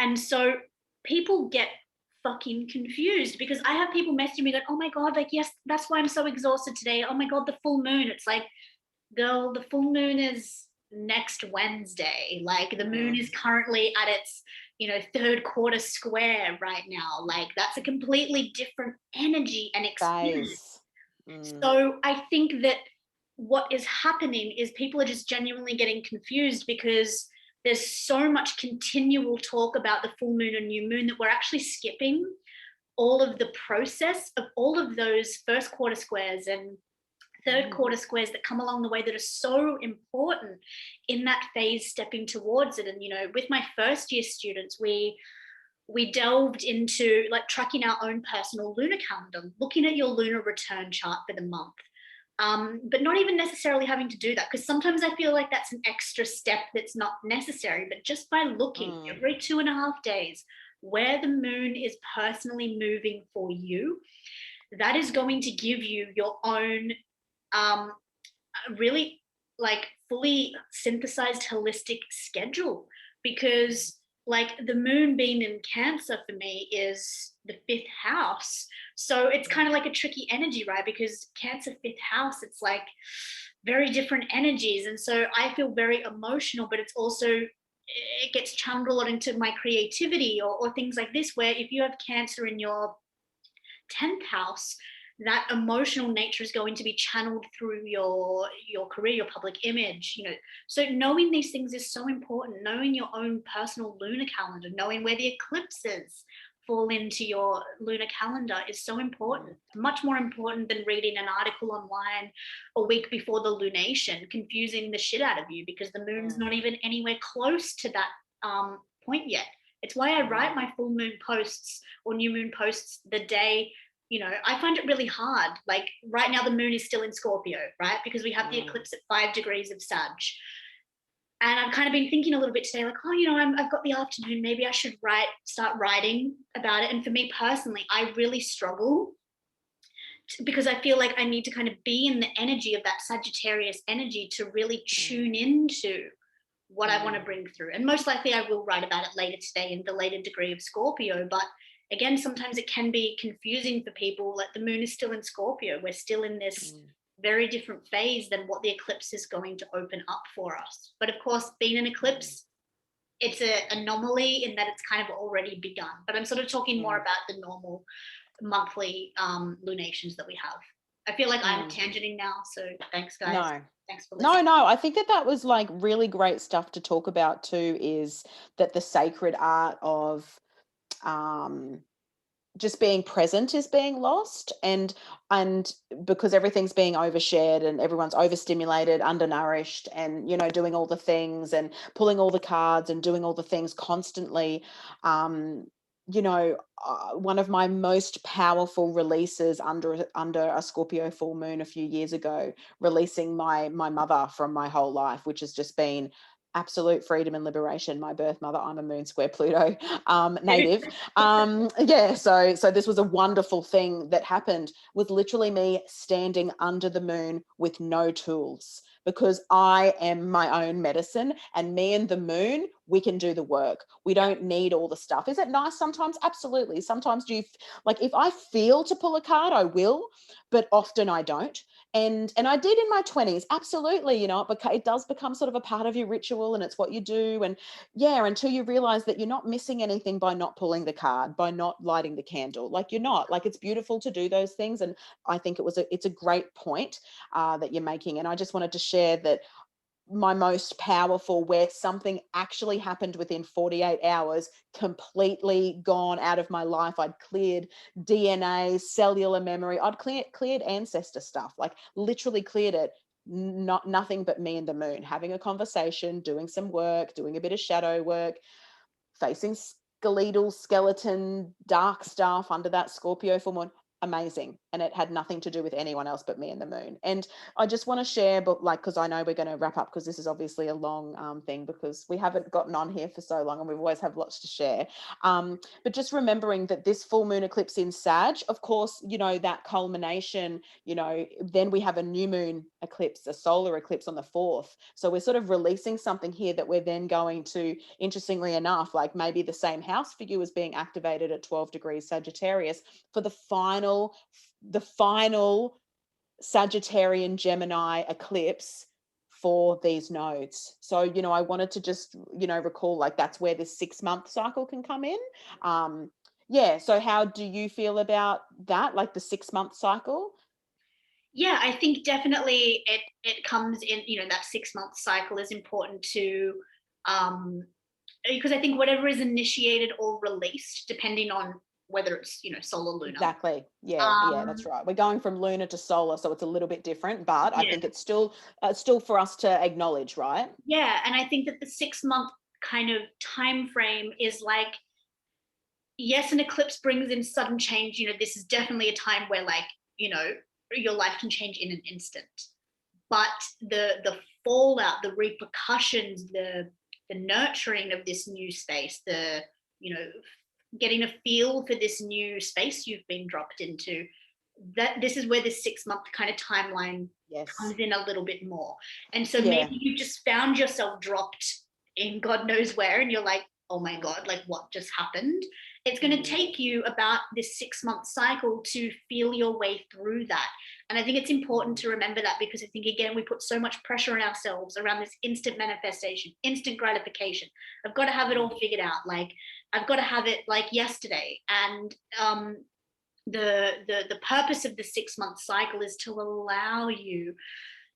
And so people get fucking confused, because I have people messaging me going, oh my God, like, yes, that's why I'm so exhausted today. Oh my God, the full moon. It's like, girl, the full moon is next Wednesday. Like, the moon is currently at its, 3rd quarter square right now. Like, that's a completely different energy and experience. So I think that what is happening is people are just genuinely getting confused, because there's so much continual talk about the full moon and new moon that we're actually skipping all of the process of all of those 1st quarter squares and 3rd quarter squares that come along the way, that are so important in that phase stepping towards it. And, with my 1st year students, we delved into like tracking our own personal lunar calendar, looking at your lunar return chart for the month. But not even necessarily having to do that, because sometimes I feel like that's an extra step that's not necessary. But just by looking every 2.5 days where the moon is personally moving for you, that is going to give you your own really like fully synthesized holistic schedule. Because like the moon being in Cancer for me is the 5th house. So it's kind of like a tricky energy, right? Because Cancer 5th house, it's like very different energies. And so I feel very emotional, but it's also, it gets channeled a lot into my creativity or things like this, where if you have Cancer in your 10th house, that emotional nature is going to be channeled through your career, your public image, so knowing these things is so important. Knowing your own personal lunar calendar, knowing where the eclipses fall into your lunar calendar is so important, much more important than reading an article online a week before the lunation, confusing the shit out of you because the moon's not even anywhere close to that point yet. It's why I write my full moon posts or new moon posts the day. I find it really hard. Like right now, the moon is still in Scorpio, right? Because we have the eclipse at 5 degrees of Sag. And I've kind of been thinking a little bit today, like, I've got the afternoon. Maybe I should start writing about it. And for me personally, I really struggle because I feel like I need to kind of be in the energy of that Sagittarius energy to really tune into what I want to bring through. And most likely I will write about it later today in the later degree of Scorpio. But again, sometimes it can be confusing for people. Like the moon is still in Scorpio. We're still in this very different phase than what the eclipse is going to open up for us. But of course, being an eclipse, it's an anomaly in that it's kind of already begun. But I'm sort of talking more about the normal monthly lunations that we have. I feel like I'm tangenting now, so thanks guys. No. Thanks for listening. No, I think that was like really great stuff to talk about too, is that the sacred art of just being present is being lost, and because everything's being overshared and everyone's overstimulated, undernourished, and doing all the things and pulling all the cards and doing all the things constantly. One of my most powerful releases under a Scorpio full moon a few years ago, releasing my mother from my whole life, which has just been absolute freedom and liberation. My birth mother, I'm a moon square Pluto native. So this was a wonderful thing that happened, with literally me standing under the moon with no tools, because I am my own medicine, and me and the moon, we can do the work. We don't need all the stuff. Is it nice sometimes? Absolutely. Sometimes like if I feel to pull a card, I will, but often I don't. And I did in my 20s, absolutely, it does become sort of a part of your ritual, and it's what you do. And until you realize that you're not missing anything by not pulling the card, by not lighting the candle. Like you're not, like it's beautiful to do those things. And I think it's a great point that you're making. And I just wanted to share that my most powerful, where something actually happened within 48 hours, completely gone out of my life. I'd cleared DNA, cellular memory. I'd cleared ancestor stuff, like literally cleared it. Nothing but me and the moon, having a conversation, doing some work, doing a bit of shadow work, facing skeleton, dark stuff under that Scorpio full moon. Amazing. And it had nothing to do with anyone else but me and the moon. And I just want to share, but because I know we're going to wrap up, because this is obviously a long thing, because we haven't gotten on here for so long and we've always have lots to share. But just remembering that this full moon eclipse in Sag, of course, that culmination, then we have a new moon eclipse, a solar eclipse on the 4th. So we're sort of releasing something here that we're then going to, interestingly enough, like maybe the same house for you is being activated at 12 degrees Sagittarius for the final Sagittarian Gemini eclipse for these nodes. So, I wanted to just, recall, like, that's where this 6-month cycle can come in. So how do you feel about that, like the 6-month cycle? Yeah, I think definitely it comes in, that 6-month cycle is important to, because I think whatever is initiated or released, depending on whether it's, solar, lunar. Exactly. Yeah, that's right. We're going from lunar to solar, so it's a little bit different, but I think it's still for us to acknowledge, right? Yeah, and I think that the 6-month kind of time frame is like, yes, an eclipse brings in sudden change. This is definitely a time where, like, your life can change in an instant. But the fallout, the repercussions, the nurturing of this new space, the getting a feel for this new space you've been dropped into, that this is where this 6-month kind of timeline comes in a little bit more. And so maybe you just found yourself dropped in God knows where, and you're like, oh my God, like what just happened? It's going to take you about this 6-month cycle to feel your way through that. And I think it's important to remember that, because I think, again, we put so much pressure on ourselves around this instant manifestation, instant gratification. I've got to have it all figured out. Like, I've got to have it like yesterday. And the purpose of the 6 month cycle is to allow you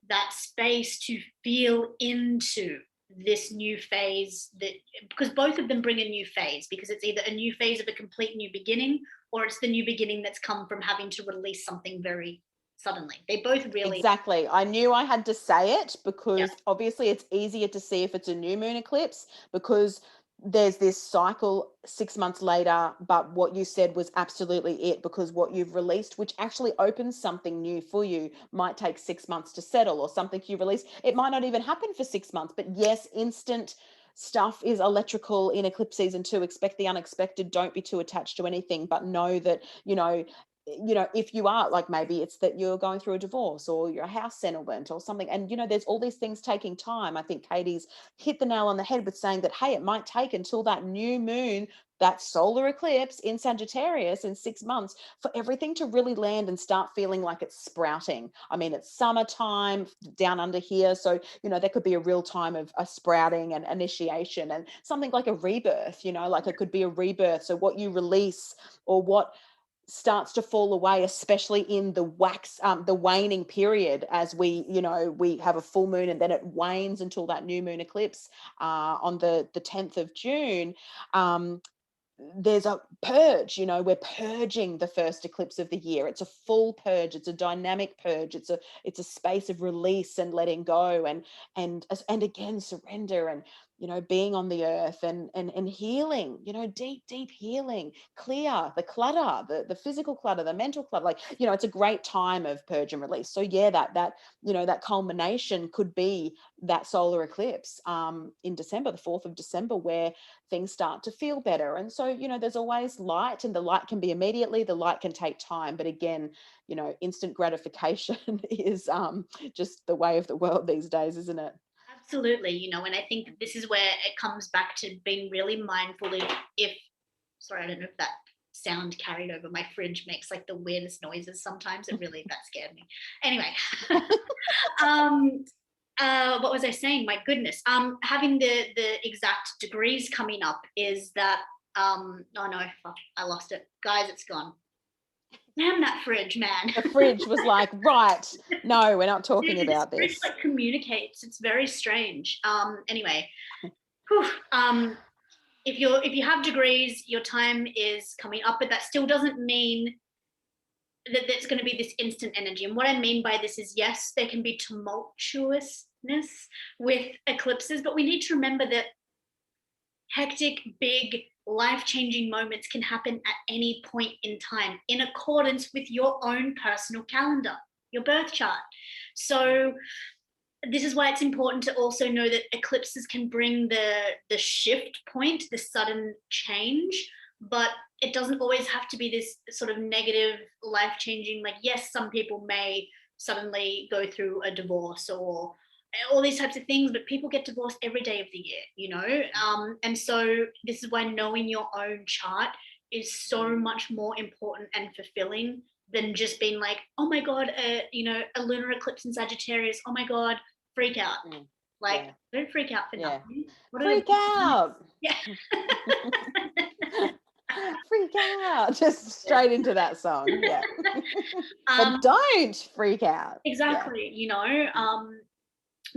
that space to feel into this new phase, that because both of them bring a new phase, because it's either a new phase of a complete new beginning, or it's the new beginning that's come from having to release something very suddenly. They both really. Exactly. I knew I had to say it Yeah, because obviously it's easier to see if it's a new moon eclipse because there's this cycle 6 months later. But what you said was absolutely it, because what you've released, which actually opens something new for you, might take 6 months to settle, or something you release. It might not even happen for 6 months. But yes, instant stuff is electrical in eclipse season too. Expect the unexpected. Don't be too attached to anything, but know that, if you are, like, maybe it's that you're going through a divorce or your house settlement or something, and there's all these things taking time. I think Katie's hit the nail on the head with saying that, hey, it might take until that new moon, that solar eclipse in Sagittarius in 6 months, for everything to really land and start feeling like it's sprouting. I mean, it's summertime down under here, so there could be a real time of a sprouting and initiation, and something like a rebirth. Like, it could be a rebirth. So what you release, or what starts to fall away, especially in the waning period, as we have a full moon and then it wanes until that new moon eclipse on the 10th of June. There's a purge. We're purging the first eclipse of the year. It's a full purge. It's a dynamic purge. It's a space of release and letting go, and again, surrender, and being on the earth, and healing, deep healing, clear the clutter, the physical clutter, the mental clutter. Like, it's a great time of purge and release. So yeah, that culmination could be that solar eclipse in December, the 4th of December, where things start to feel better. And so, there's always light, and the light can be immediately, the light can take time. But again, instant gratification is just the way of the world these days, isn't it? absolutely. And I think this is where it comes back to being really mindful of, if sorry, I don't know if that sound carried over. My fridge makes like the weirdest noises sometimes. That scared me. Anyway. um what was I saying? My goodness. Having the exact degrees coming up is that oh no, fuck, I lost it. Guys, it's gone. Damn that fridge, man. The fridge was like, right, no, we're not talking This about fridge this. like communicates. It's very strange. Anyway. Whew, if you have degrees, your time is coming up, but that still doesn't mean that there's going to be this instant energy. And what I mean by this is, yes, there can be tumultuousness with eclipses, but we need to remember that hectic, big, life-changing moments can happen at any point in time in accordance with your own personal calendar, your birth chart. So this is why it's important to also know that eclipses can bring the shift point, the sudden change, but it doesn't always have to be this sort of negative, life-changing. Like, yes, some people may suddenly go through a divorce or all these types of things, but people get divorced every day of the year. And so this is why knowing your own chart is so much more important and fulfilling than just being like, oh my god, a lunar eclipse in Sagittarius, oh my god, freak out. Like, Yeah. don't freak out for Yeah. nothing. Freak out. Yeah. Freak out. Just straight into that song. Yeah. But um don't freak out. Yeah. exactly,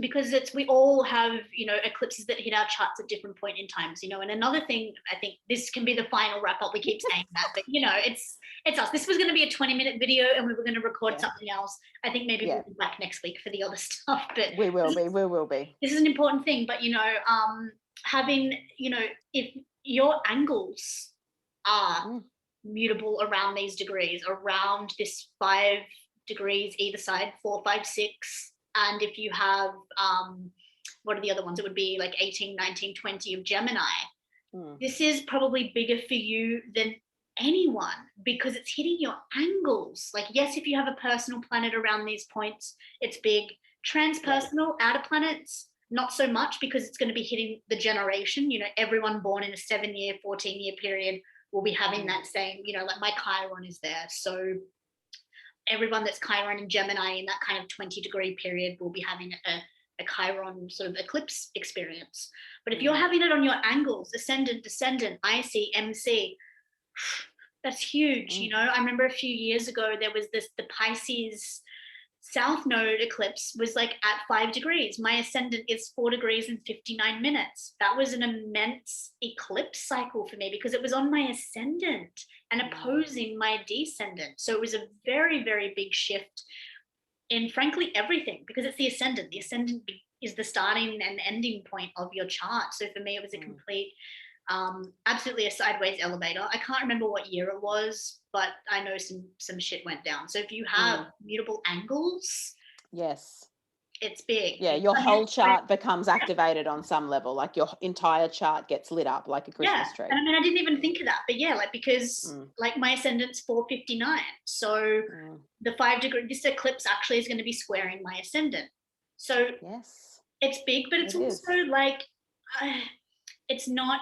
because we all have eclipses that hit our charts at different point in times. And another thing, I think this can be the final wrap up. We keep saying that, but it's us. This was going to be a 20-minute video and we were going to record something else. I think maybe we'll be back next week for the other stuff, but we will be. This is an important thing. But having, if your angles are mutable around these degrees, around this 5 degrees either side, 4, 5, 6, and if you have what are the other ones, it would be like 18, 19, 20 of Gemini. This is probably bigger for you than anyone because it's hitting your angles. Like, yes, if you have a personal planet around these points, it's big. Transpersonal outer planets, not so much, because it's going to be hitting the generation. Everyone born in a 7-year, 14-year period will be having that same, like my Chiron is there. So everyone that's Chiron and Gemini in that kind of 20-degree period will be having a Chiron sort of eclipse experience. But if you're having it on your angles, ascendant, descendant, IC, MC, That's huge. You know, I remember a few years ago, there was the Pisces South Node eclipse was like at 5 degrees. My ascendant is 4 degrees and 59 minutes. That was an immense eclipse cycle for me because it was on my ascendant and opposing my descendant. So it was a very, very big shift in, frankly, everything, because it's the ascendant. The ascendant is the starting and ending point of your chart. So for me, it was a complete, absolutely a sideways elevator. I can't remember what year it was, but I know some shit went down. So if you have mutable angles, yes, it's big. yeah, your whole chart becomes activated on some level, like your entire chart gets lit up like a Christmas tree. And I mean, I didn't even think of that, but yeah, like, because like my ascendant's 459, so the 5 degree, this eclipse actually is going to be squaring my ascendant. So yes, it's big, but it's also like, it's not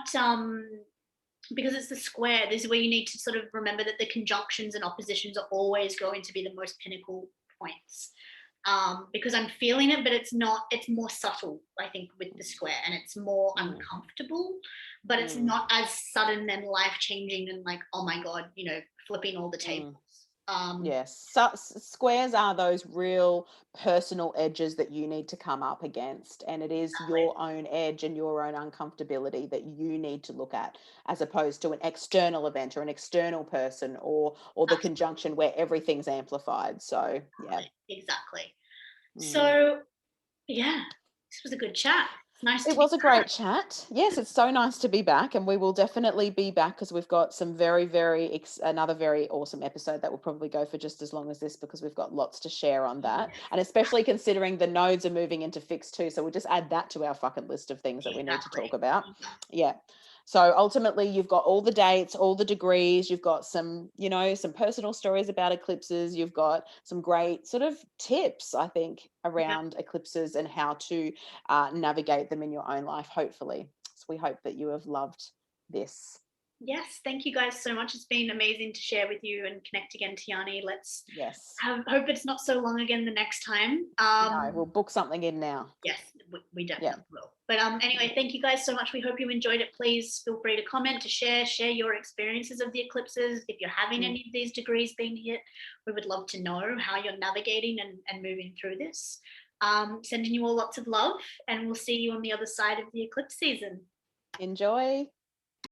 because it's the square. This is where you need to sort of remember that the conjunctions and oppositions are always going to be the most pinnacle points. Because I'm feeling it, but it's not, it's more subtle, I think, with the square, and it's more uncomfortable, but it's not as sudden and life-changing and like, oh my God, you know, flipping all the tables. Yes, so squares are those real personal edges that you need to come up against, and it is your own edge and your own uncomfortability that you need to look at, as opposed to an external event or an external person or the conjunction where everything's amplified. So yeah, exactly. So yeah, this was a good chat. Nice. It was a great chat. Yes, it's so nice to be back, and we will definitely be back because we've got some another very awesome episode that will probably go for just as long as this, because we've got lots to share on that, and especially considering the nodes are moving into fixed too, so we'll just add that to our fucking list of things that we need to talk about. Yeah. So ultimately, you've got all the dates, all the degrees, you've got some, you know, some personal stories about eclipses, you've got some great sort of tips, I think, around eclipses and how to navigate them in your own life, hopefully. So we hope that you have loved this. Yes, thank you guys so much. It's been amazing to share with you and connect again, Tiarnie. Let's hope it's not so long again the next time. No, we'll book something in now. Yes, we definitely will. But anyway, thank you guys so much. We hope you enjoyed it. Please feel free to comment, to share your experiences of the eclipses. If you're having any of these degrees being hit, we would love to know how you're navigating and moving through this. Sending you all lots of love, and we'll see you on the other side of the eclipse season. Enjoy.